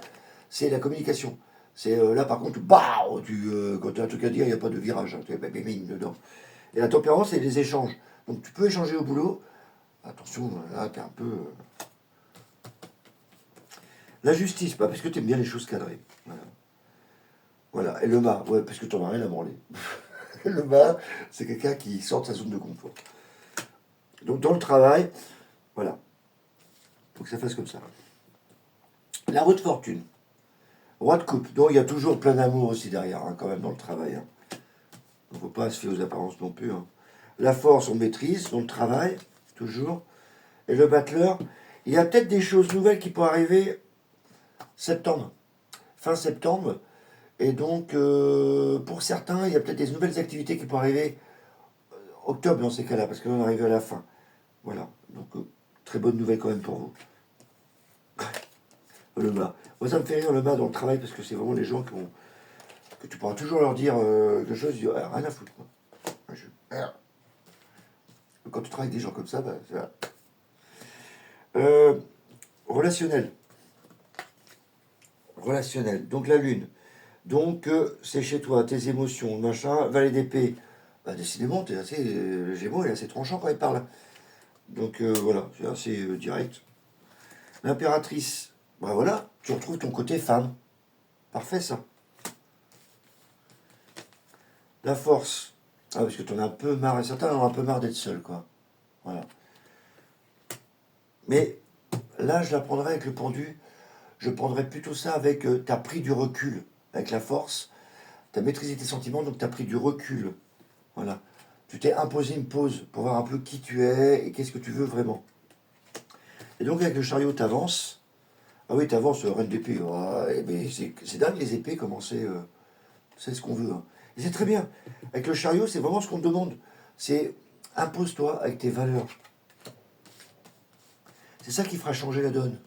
c'est la communication. C'est là, par contre, bah, quand tu as un truc à dire, il n'y a pas de virage. Hein, tu es bing dedans. Et la tempérance, c'est les échanges. Donc tu peux échanger au boulot. Attention, là, t'es un peu... La justice, pas parce que tu aimes bien les choses cadrées. Voilà. Voilà. Et le mât, ouais, parce que tu n'en as rien à branler. Le mât, c'est quelqu'un qui sort de sa zone de confort. Donc dans le travail, voilà. Faut que ça fasse comme ça. La roue de fortune. Roi de coupe. Donc il y a toujours plein d'amour aussi derrière, hein, quand même, dans le travail. Hein. Il ne faut pas se fier aux apparences non plus. Hein. La force, on maîtrise, dans le travail, toujours. Et le battleur, il y a peut-être des choses nouvelles qui pourraient arriver septembre. Fin septembre. Et donc, pour certains, il y a peut-être des nouvelles activités qui pourraient arriver octobre dans ces cas-là, parce que là, on arrive à la fin. Voilà. Donc, très bonne nouvelle quand même pour vous. Le mât. Moi, ça me fait rire le mât dans le travail, parce que c'est vraiment les gens que tu pourras toujours leur dire quelque chose, ils disent ah, rien à foutre. Moi. Quand tu travailles avec des gens comme ça, bah, c'est là. Relationnel. Relationnel. Donc, la lune. Donc, c'est chez toi, tes émotions, machin. Valet d'épée. Bah, décidément, t'es assez, le Gémeaux est assez tranchant quand il parle. Donc, voilà, c'est assez direct. L'impératrice. Bah voilà, tu retrouves ton côté femme. Parfait, ça. La force. Ah, parce que t'en as un peu marre, et certains en ont un peu marre d'être seuls, quoi. Voilà. Mais là, je la prendrais avec le pendu. Je prendrais plutôt ça avec. T'as pris du recul avec la force. T'as maîtrisé tes sentiments, donc t'as pris du recul. Voilà. Tu t'es imposé une pause pour voir un peu qui tu es et qu'est-ce que tu veux vraiment. Et donc, avec le chariot, t'avances. Ah oui, t'avances, reine d'épée. Oh, mais c'est dingue, les épées, comment c'est ce qu'on veut. Hein. Et c'est très bien. Avec le chariot, c'est vraiment ce qu'on te demande. C'est impose-toi avec tes valeurs. C'est ça qui fera changer la donne.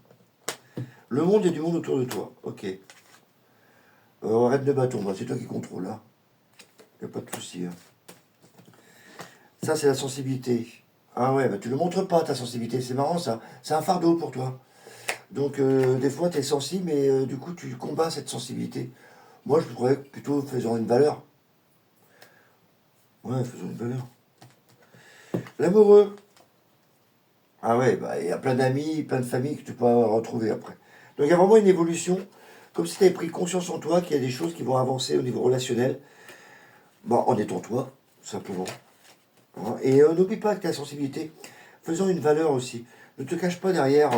Le monde est du monde autour de toi. Ok. Arrête de bâton, bah, c'est toi qui contrôles. Hein. Y a pas de souci. Hein. Ça, c'est la sensibilité. Ah ouais, bah, tu ne le montres pas, ta sensibilité. C'est marrant, ça. C'est un fardeau pour toi. Donc, des fois, tu es sensible, mais du coup, tu combats cette sensibilité. Moi, je pourrais plutôt faisant une valeur. Ouais, faisons une valeur. L'amoureux. Ah ouais, bah, il y a plein d'amis, plein de familles que tu peux retrouver après. Donc il y a vraiment une évolution, comme si tu avais pris conscience en toi qu'il y a des choses qui vont avancer au niveau relationnel, bah, en étant toi, simplement. Hein. Et n'oublie pas que ta sensibilité, faisons une valeur aussi. Ne te cache pas derrière,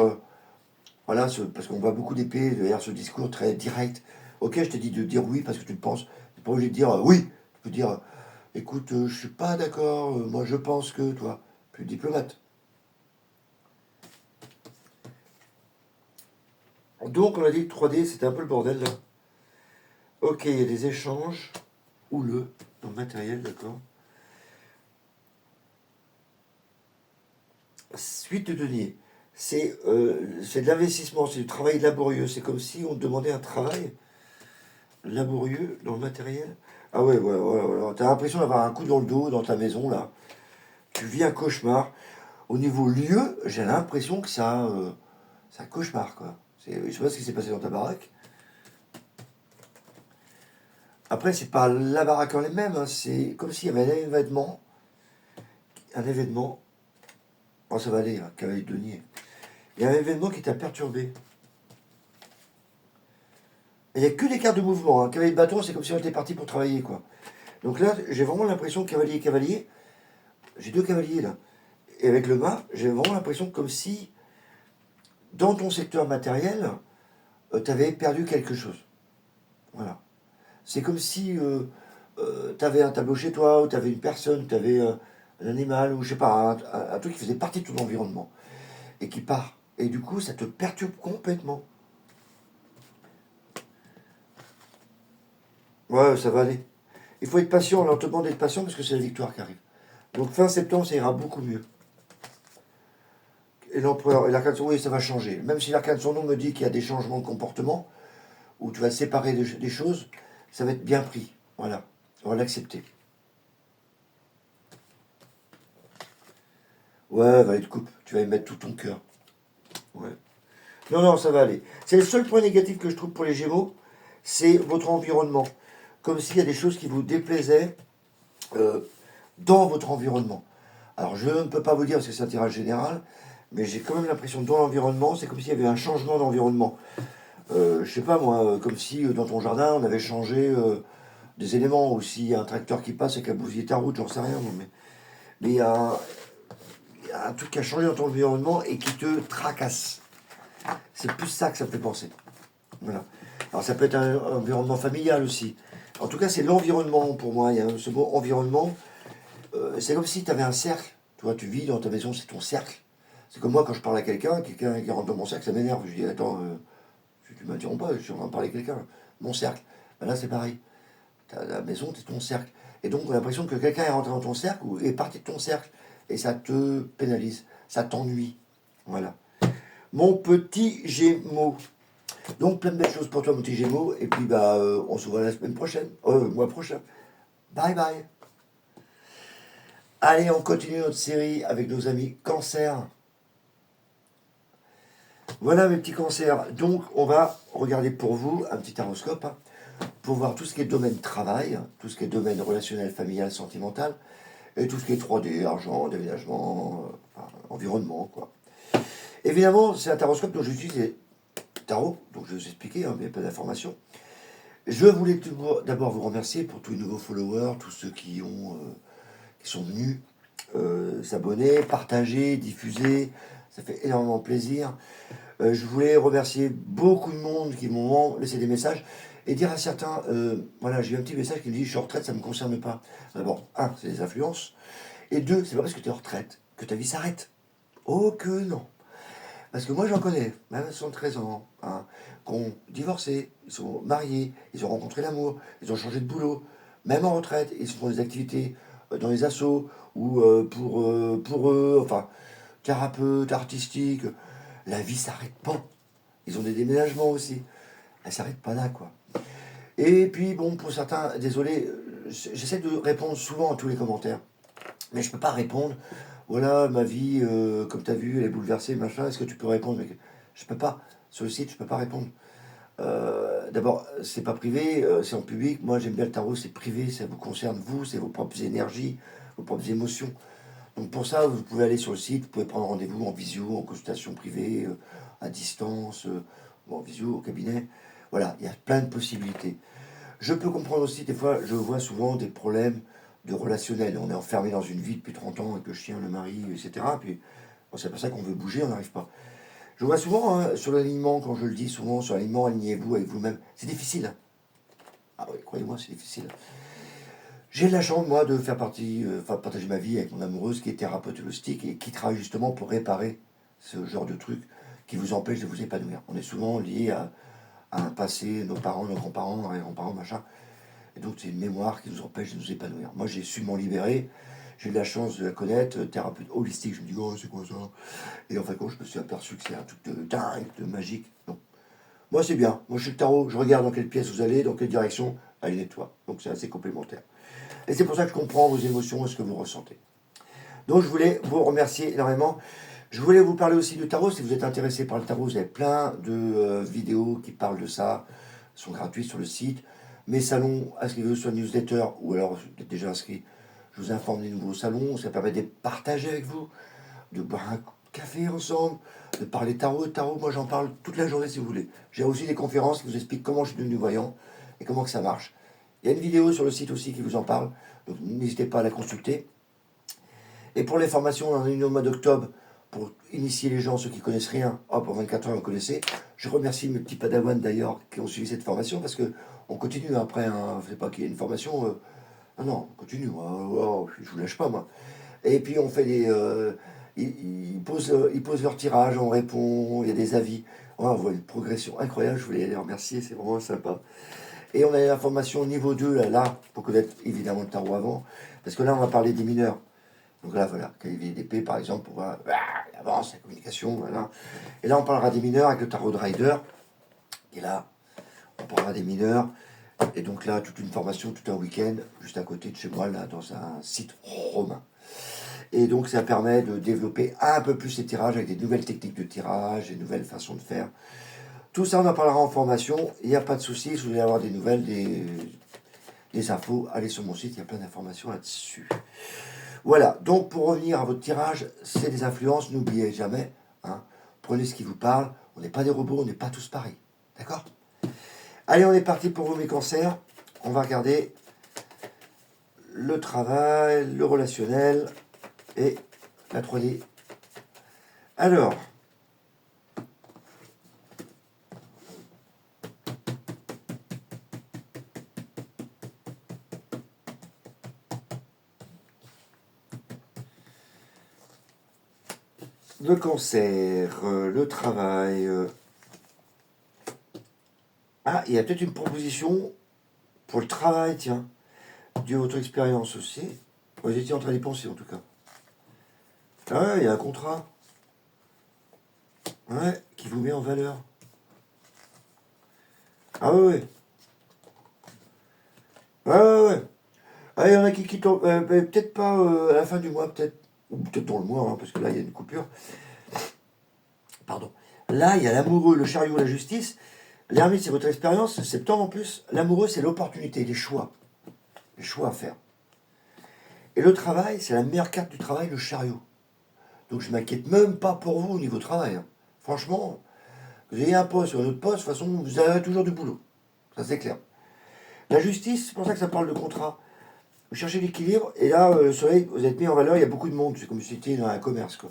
voilà, parce qu'on voit beaucoup d'épées, derrière ce discours très direct. Ok, je t'ai dit de dire oui parce que tu le penses. Tu n'es pas obligé de dire oui. Tu peux dire, écoute, je suis pas d'accord, moi je pense que, toi, plus diplomate. Donc, on a dit que 3D, c'était un peu le bordel, là. Ok, il y a des échanges houleux dans le matériel, d'accord. Suite de denier. C'est de l'investissement, c'est du travail laborieux. C'est comme si on te demandait un travail laborieux dans le matériel. Ah ouais, ouais, ouais, ouais. T'as l'impression d'avoir un coup dans le dos dans ta maison, là. Tu vis un cauchemar. Au niveau lieu, j'ai l'impression que c'est un cauchemar, quoi. Je sais pas ce qui s'est passé dans ta baraque. Après, c'est pas la baraque en elle-même, hein, c'est comme s'il y avait un événement. Oh, ça va aller, hein, cavalier de denier. Il y a un événement qui t'a perturbé. Il n'y a que des cartes de mouvement. Hein. Cavalier de bâton, c'est comme si on était parti pour travailler, quoi. Donc là, j'ai vraiment l'impression que cavalier, j'ai deux cavaliers là. Et avec le mât, j'ai vraiment l'impression comme si, dans ton secteur matériel, tu avais perdu quelque chose. Voilà. C'est comme si tu avais un tableau chez toi, ou tu avais une personne, tu avais un animal, ou je sais pas, un truc qui faisait partie de ton environnement, et qui part. Et du coup, ça te perturbe complètement. Ouais, ça va aller. Il faut être patient, on te demande d'être patient parce que c'est la victoire qui arrive. Donc fin septembre, ça ira beaucoup mieux. Et l'empereur, et l'arcane de son nom, oui, ça va changer. Même si l'arcane de son nom me dit qu'il y a des changements de comportement, où tu vas te séparer des choses, ça va être bien pris. Voilà, on va l'accepter. Ouais, va être coupe, tu vas y mettre tout ton cœur. Ouais. Non, non, ça va aller. C'est le seul point négatif que je trouve pour les Gémeaux, c'est votre environnement. Comme s'il y a des choses qui vous déplaisaient euh, dans votre environnement. Alors, je ne peux pas vous dire parce que c'est un tirage général, mais j'ai quand même l'impression que dans l'environnement, c'est comme s'il y avait un changement d'environnement. Je sais pas moi, comme si dans ton jardin, on avait changé des éléments, ou s'il y a un tracteur qui passe et qui a bousillé ta route, j'en sais rien. Mais il y a un truc qui a changé dans ton environnement et qui te tracasse. C'est plus ça que ça me fait penser. Voilà. Alors ça peut être un environnement familial aussi. En tout cas, c'est l'environnement pour moi. Il y a ce mot environnement. C'est comme si tu avais un cercle. Tu vois, tu vis dans ta maison, c'est ton cercle. C'est comme moi quand je parle à quelqu'un qui rentre dans mon cercle, ça m'énerve. Je dis attends, tu m'interromps pas, je suis en train de parler à quelqu'un. Mon cercle. Ben là, c'est pareil. La maison, c'est ton cercle. Et donc, on a l'impression que quelqu'un est rentré dans ton cercle ou est parti de ton cercle. Et ça te pénalise. Ça t'ennuie. Voilà. Mon petit Gémeaux. Donc, plein de belles choses pour toi, mon petit Gémeaux. Et puis, on se voit la semaine prochaine. Mois prochain. Bye bye. Allez, on continue notre série avec nos amis Cancer. Voilà mes petits cancers. Donc, on va regarder pour vous un petit horoscope pour voir tout ce qui est domaine travail, tout ce qui est domaine relationnel, familial, sentimental, et tout ce qui est 3D, argent, déménagement, environnement, quoi. Évidemment, c'est un taroscope dont j'utilise les tarots, donc je vais vous expliquer, mais il n'y a pas d'informations. Je voulais d'abord vous remercier pour tous les nouveaux followers, tous ceux qui sont venus s'abonner, partager, diffuser. Ça fait énormément plaisir. Je voulais remercier beaucoup de monde qui m'ont laissé des messages et dire à certains, voilà, j'ai eu un petit message qui me dit, je suis en retraite, ça ne me concerne pas. D'abord, un, c'est les influences. Et deux, c'est pas parce que tu es en retraite que ta vie s'arrête. Oh que non. Parce que moi j'en connais, même à 73 ans, qui ont divorcé, ils sont mariés, ils ont rencontré l'amour, ils ont changé de boulot, même en retraite, ils font des activités dans les assos ou pour eux, enfin, thérapeutes, artistiques. La vie s'arrête pas. Ils ont des déménagements aussi. Elle s'arrête pas là, quoi. Et puis, bon, pour certains, désolé, j'essaie de répondre souvent à tous les commentaires. Mais je peux pas répondre. Voilà, ma vie, comme tu as vu, elle est bouleversée, machin. Est-ce que tu peux répondre? Je peux pas. Sur le site, je peux pas répondre. D'abord, c'est pas privé, c'est en public. Moi, j'aime bien le tarot, c'est privé, ça vous concerne vous, c'est vos propres énergies, vos propres émotions. Donc pour ça, vous pouvez aller sur le site, vous pouvez prendre rendez-vous en visio, en consultation privée, à distance, en visio, au cabinet. Voilà, il y a plein de possibilités. Je peux comprendre aussi, des fois, je vois souvent des problèmes de relationnel. On est enfermé dans une vie depuis 30 ans avec le chien, le mari, etc. Puis, bon, c'est pas ça qu'on veut bouger, on n'arrive pas. Je vois souvent sur l'alignement, quand je le dis souvent, sur l'alignement, alignez-vous avec vous-même. C'est difficile. Hein. Ah oui, croyez-moi, c'est difficile. J'ai de la chance, moi, de faire partager ma vie avec mon amoureuse qui est thérapeute holistique et qui travaille justement pour réparer ce genre de trucs qui vous empêchent de vous épanouir. On est souvent lié à un passé, nos parents, nos grands-parents, nos grands-parents, machin. Et donc, c'est une mémoire qui nous empêche de nous épanouir. Moi, j'ai su m'en libérer. J'ai eu la chance de la connaître, thérapeute holistique. Je me dis, oh, c'est quoi ça? Et en fait, quand je me suis aperçu que c'est un truc de dingue, de magique. Non. Moi, c'est bien. Moi, je suis le tarot. Je regarde dans quelle pièce vous allez, dans quelle direction. Allez, toi. Donc, c'est assez complémentaire. Et c'est pour ça que je comprends vos émotions et ce que vous ressentez. Donc, je voulais vous remercier énormément. Je voulais vous parler aussi du tarot. Si vous êtes intéressé par le tarot, vous avez plein de vidéos qui parlent de ça. Elles sont gratuites sur le site. Mes salons, inscrivez-vous sur la newsletter ou alors vous êtes déjà inscrit. Je vous informe des nouveaux salons. Ça permet de partager avec vous, de boire un café ensemble, de parler tarot. Tarot, moi j'en parle toute la journée si vous voulez. J'ai aussi des conférences qui vous expliquent comment je suis devenu voyant et comment que ça marche. Il y a une vidéo sur le site aussi qui vous en parle. Donc n'hésitez pas à la consulter. Et pour les formations, on en a une au mois d'octobre pour initier les gens, ceux qui ne connaissent rien. Hop, en 24 heures, vous connaissez. Je remercie mes petits padawans d'ailleurs qui ont suivi cette formation parce que on continue après. Hein, c'est pas qu'il y ait une formation. Non, on continue. Je vous lâche pas, moi. Et puis on fait des. Ils posent leur tirage, on répond, il y a des avis. On voit une progression incroyable. Je voulais les remercier, c'est vraiment sympa. Et on a l'information niveau 2, là, pour connaître évidemment le tarot avant. Parce que là, on va parler des mineurs. Donc là, voilà, cavalier d'épée, par exemple, pour voir l'avance, la communication, voilà. Et là, on parlera des mineurs avec le tarot de Rider. Et là, on parlera des mineurs. Et donc là, toute une formation, tout un week-end, juste à côté de chez moi, là, dans un site romain. Et donc, ça permet de développer un peu plus les tirages avec des nouvelles techniques de tirage, des nouvelles façons de faire. Tout ça, on en parlera en formation. Il n'y a pas de souci, si vous voulez avoir des nouvelles, des infos, allez sur mon site, il y a plein d'informations là-dessus. Voilà, donc pour revenir à votre tirage, c'est des influences, n'oubliez jamais, hein, prenez ce qui vous parle, on n'est pas des robots, on n'est pas tous pareils, d'accord? Allez, on est parti pour vous mes cancers, on va regarder le travail, le relationnel et la 3D. Alors, le cancer, le travail. Ah, il y a peut-être une proposition pour le travail, tiens, dû à votre expérience aussi. Vous étiez en train d'y penser en tout cas. Ah ouais, il y a un contrat. Ouais, qui vous met en valeur. Ah ouais, ouais. Ouais, ouais, ouais. Ah, il y en a qui quittent, peut-être pas à la fin du mois, peut-être. Ou peut-être dans le mois, hein, parce que là, il y a une coupure. Pardon. Là, il y a l'amoureux, le chariot, la justice. L'ermite, c'est votre expérience. Septembre en plus. L'amoureux, c'est l'opportunité, les choix. Les choix à faire. Et le travail, c'est la meilleure carte du travail, le chariot. Donc je m'inquiète même pas pour vous au niveau travail, hein. Franchement, vous ayez un poste ou un autre poste, de toute façon, vous avez toujours du boulot. Ça, c'est clair. La justice, c'est pour ça que ça parle de contrat. Vous cherchez l'équilibre, et là, le soleil, vous êtes mis en valeur, il y a beaucoup de monde. C'est comme si c'était dans un commerce, quoi.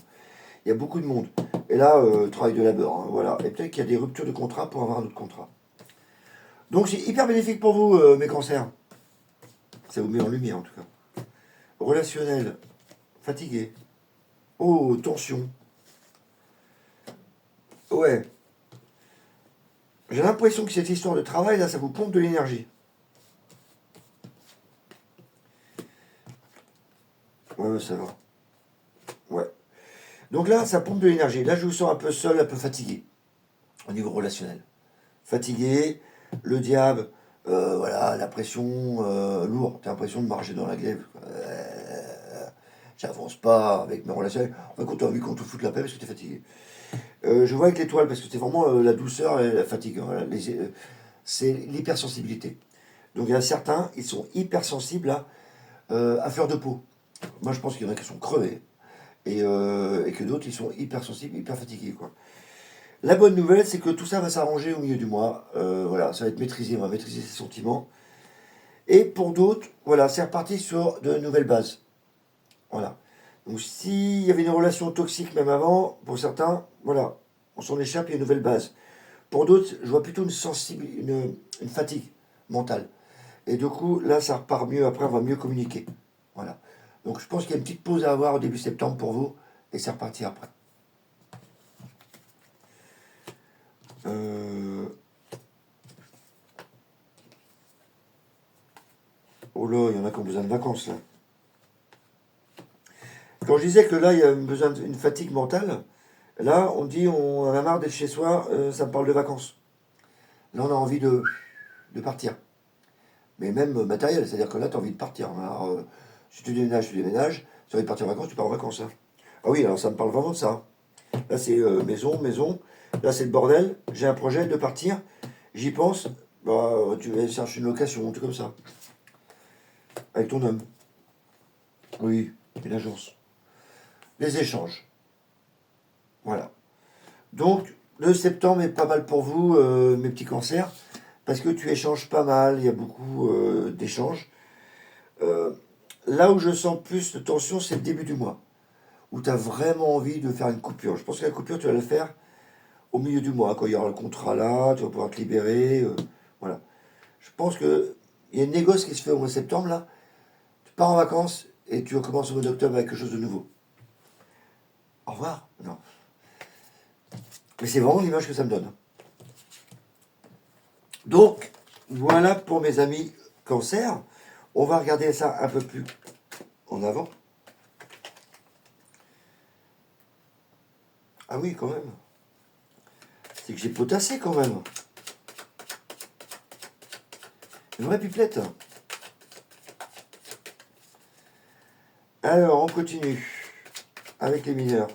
Il y a beaucoup de monde. Et là, travail de labeur, hein, voilà. Et peut-être qu'il y a des ruptures de contrat pour avoir un autre contrat. Donc c'est hyper bénéfique pour vous, mes cancers. Ça vous met en lumière, en tout cas. Relationnel, fatigué. Oh, tension. Ouais. J'ai l'impression que cette histoire de travail, là, ça vous pompe de l'énergie. Ouais, ça va. Ouais. Donc là, ça pompe de l'énergie. Là, je vous sens un peu seul, un peu fatigué, au niveau relationnel. Fatigué, le diable, voilà, la pression, lourd. T'as l'impression de marcher dans la glaive. J'avance pas avec mes relationnels. Enfin, quand t'as envie qu'on te foute la paix parce que t'es fatigué. Je vois avec l'étoile parce que c'est vraiment la douceur et la fatigue, hein, voilà. C'est l'hypersensibilité. Donc il y a certains, ils sont hypersensibles à fleur de peau. Moi, je pense qu'il y en a qui sont crevés et que d'autres, ils sont hypersensibles, hyper fatigués, quoi. La bonne nouvelle, c'est que tout ça va s'arranger au milieu du mois. Voilà, ça va être maîtrisé, on va maîtriser ses sentiments. Et pour d'autres, voilà, c'est reparti sur de nouvelles bases. Voilà. Donc s'il y avait une relation toxique même avant, pour certains, voilà, on s'en échappe, il y a une nouvelle base. Pour d'autres, je vois plutôt une fatigue mentale. Et du coup, là, ça repart mieux. Après, on va mieux communiquer. Voilà. Donc je pense qu'il y a une petite pause à avoir au début septembre pour vous. Et c'est reparti après. Oh là, il y en a qui ont besoin de vacances, là. Quand je disais que là, il y a besoin d'une fatigue mentale, là, on dit on en a marre d'être chez soi, ça me parle de vacances. Là, on a envie de partir. Mais même matériel, c'est-à-dire que là, tu as envie de partir. Alors, si tu déménages, tu déménages. Si tu as envie de partir en vacances, tu pars en vacances, hein. Ah oui, alors ça me parle vraiment de ça. Là, c'est maison, maison. Là, c'est le bordel. J'ai un projet de partir. J'y pense. Bah, tu vas chercher une location, un truc comme ça. Avec ton homme. Oui, une agence. Les échanges. Voilà. Donc, le septembre est pas mal pour vous, mes petits cancers, parce que tu échanges pas mal, il y a beaucoup d'échanges. Euh, Là où je sens plus de tension, c'est le début du mois, où tu as vraiment envie de faire une coupure. Je pense que la coupure, tu vas la faire au milieu du mois, quand il y aura le contrat là, tu vas pouvoir te libérer. Voilà. Je pense qu'il y a une négoce qui se fait au mois de septembre, là. Tu pars en vacances et tu recommences au mois d'octobre avec quelque chose de nouveau. Au revoir. Non. Mais c'est vraiment l'image que ça me donne. Donc, voilà pour mes amis cancer. On va regarder ça un peu plus en avant. Ah oui, quand même. C'est que j'ai potassé quand même. Une vraie pipelette. Alors, on continue avec les mineurs.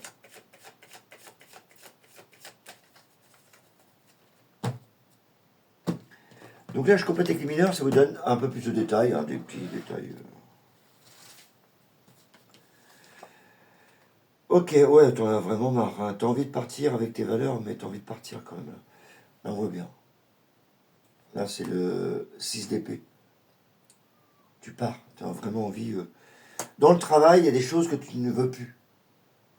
Donc là, je complète avec les mineurs, ça vous donne un peu plus de détails, hein, des petits détails. Ok, ouais, t'en as vraiment marre. Hein. T'as envie de partir avec tes valeurs, mais t'as envie de partir quand même. Là, on voit bien. Là, c'est le 6 d'épée. Tu pars, tu as vraiment envie. Dans le travail, il y a des choses que tu ne veux plus.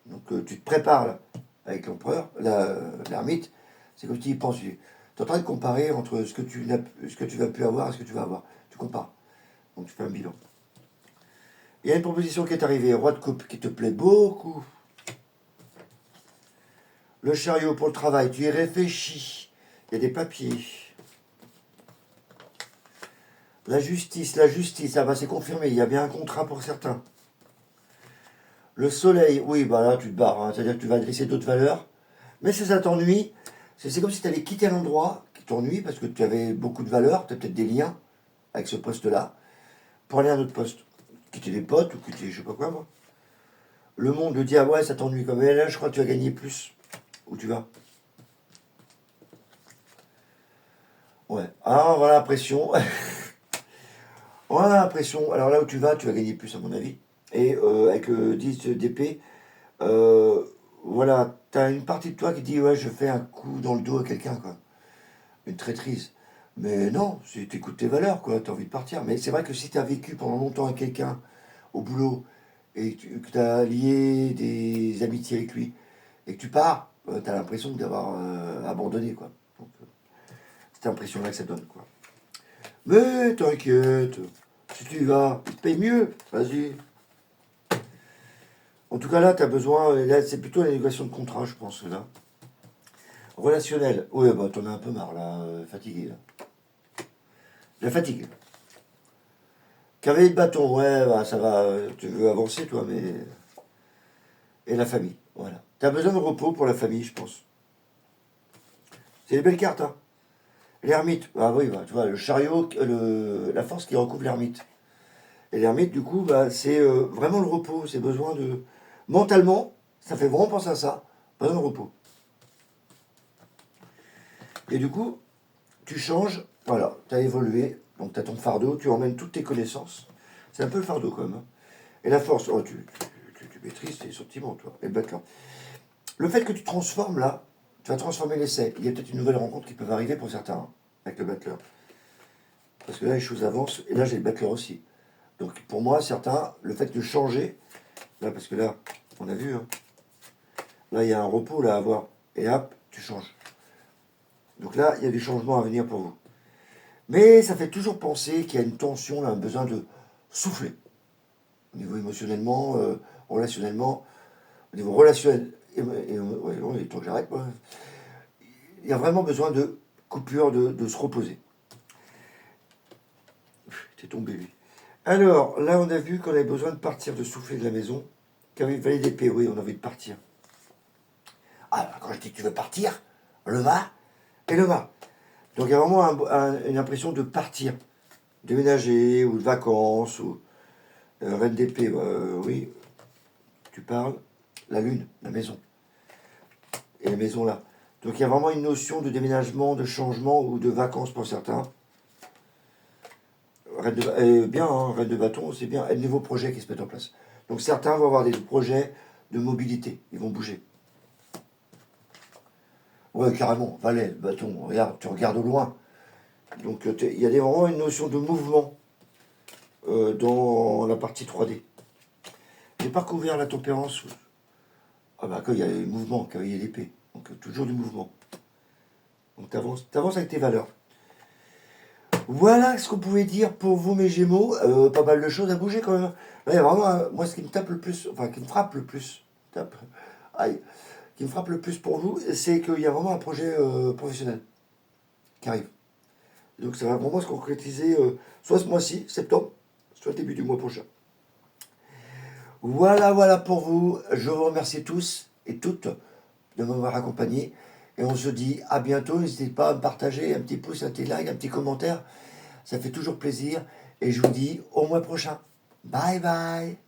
Donc, tu te prépares là, avec l'empereur, l'ermite. C'est comme tu y penses. Tu es en train de comparer entre ce que tu vas plus avoir et ce que tu vas avoir. Tu compares. Donc, tu fais un bilan. Il y a une proposition qui est arrivée, roi de coupe, qui te plaît beaucoup. Le chariot pour le travail, tu y réfléchis. Il y a des papiers. La justice, ah bah c'est confirmé, il y a bien un contrat pour certains. Le soleil, oui, bah là tu te barres, hein, c'est-à-dire que tu vas adresser d'autres valeurs. Mais si ça t'ennuie, c'est comme si tu avais quitté un endroit qui t'ennuie parce que tu avais beaucoup de valeurs, tu as peut-être des liens avec ce poste-là, pour aller à un autre poste. Quitter des potes ou quitter je sais pas quoi moi. Le monde te dit, ah ouais, ça t'ennuie comme elle, là je crois que tu vas gagner plus. Où tu vas? Ouais. Ah, voilà la pression. On a l'impression, alors là où tu vas gagner plus à mon avis. Et avec le 10 d'épée, voilà, t'as une partie de toi qui dit ouais je fais un coup dans le dos à quelqu'un quoi. Une traîtrise. Mais non, c'est t'écoutes tes valeurs quoi, t'as envie de partir. Mais c'est vrai que si t'as vécu pendant longtemps avec quelqu'un au boulot et que t'as lié des amitiés avec lui et que tu pars, t'as l'impression d'avoir abandonné quoi. Donc cette impression-là que ça donne quoi. Mais t'inquiète, si tu y vas, il te paye mieux, vas-y. En tout cas, là, tu as besoin, là, c'est plutôt la négociation de contrat, je pense, là. Relationnel, oui, bah, t'en as un peu marre, là, fatigué, là. La fatigue. Cavalier de bâton, ouais, bah, ça va, tu veux avancer, toi, mais. Et la famille, voilà. Tu as besoin de repos pour la famille, je pense. C'est des belles cartes, hein. L'ermite, ah oui, bah, tu vois, le chariot, la force qui recouvre l'ermite. Et l'ermite, du coup, bah, c'est vraiment le repos, c'est besoin de. Mentalement, ça fait vraiment penser à ça, besoin de repos. Et du coup, tu changes, voilà, tu as évolué, donc tu as ton fardeau, tu emmènes toutes tes connaissances. C'est un peu le fardeau quand même. Hein. Et la force, oh, tu maîtrises tes sentiments, toi, et le batteur. Le fait que tu transformes là, tu vas transformer l'essai. Il y a peut-être une nouvelle rencontre qui peut arriver pour certains, hein, avec le batteur. Parce que là, les choses avancent, et là, j'ai le batteur aussi. Donc pour moi, certains, le fait de changer, là, parce que là, on a vu, hein, là, il y a un repos là à avoir, et hop, tu changes. Donc là, il y a des changements à venir pour vous. Mais ça fait toujours penser qu'il y a une tension, là, un besoin de souffler. Au niveau émotionnellement, relationnellement, au niveau relationnel, ouais, il est temps que j'arrête, moi. Il y a vraiment besoin de coupure, de se reposer. T'es tombé, lui. Alors, là, on a vu qu'on avait besoin de partir, de souffler de la maison. Qu'avait valet d'épée, oui, on a envie de partir. Ah, quand je dis que tu veux partir, le mât et le mât. Donc, il y a vraiment une impression de partir, déménager, ou de vacances, ou reine d'épée, oui, tu parles, la lune, la maison, et la maison là. Donc il y a vraiment une notion de déménagement, de changement ou de vacances pour certains. Bien, hein, reine de bâton, c'est bien, et de nouveaux projets qui se mettent en place. Donc certains vont avoir des projets de mobilité, ils vont bouger. Ouais, carrément, valet, bâton, regarde, tu regardes au loin. Donc il y a vraiment une notion de mouvement dans la partie 3D. J'ai pas couvert la tempérance. Ah bah quand il y a les mouvements, cavalier d'épée. Donc toujours du mouvement. Donc t'avances avec tes valeurs. Voilà ce qu'on pouvait dire pour vous mes Gémeaux. Pas mal de choses à bouger quand même. Là, il y a vraiment, moi ce qui me tape le plus, enfin qui me frappe le plus, aïe, qui me frappe le plus pour vous, c'est qu'il y a vraiment un projet professionnel qui arrive. Donc ça va vraiment se concrétiser soit ce mois-ci, septembre, soit début du mois prochain. Voilà, voilà pour vous. Je vous remercie tous et toutes de m'avoir accompagné. Et on se dit à bientôt. N'hésitez pas à me partager un petit pouce, un petit like, un petit commentaire. Ça fait toujours plaisir. Et je vous dis au mois prochain. Bye bye.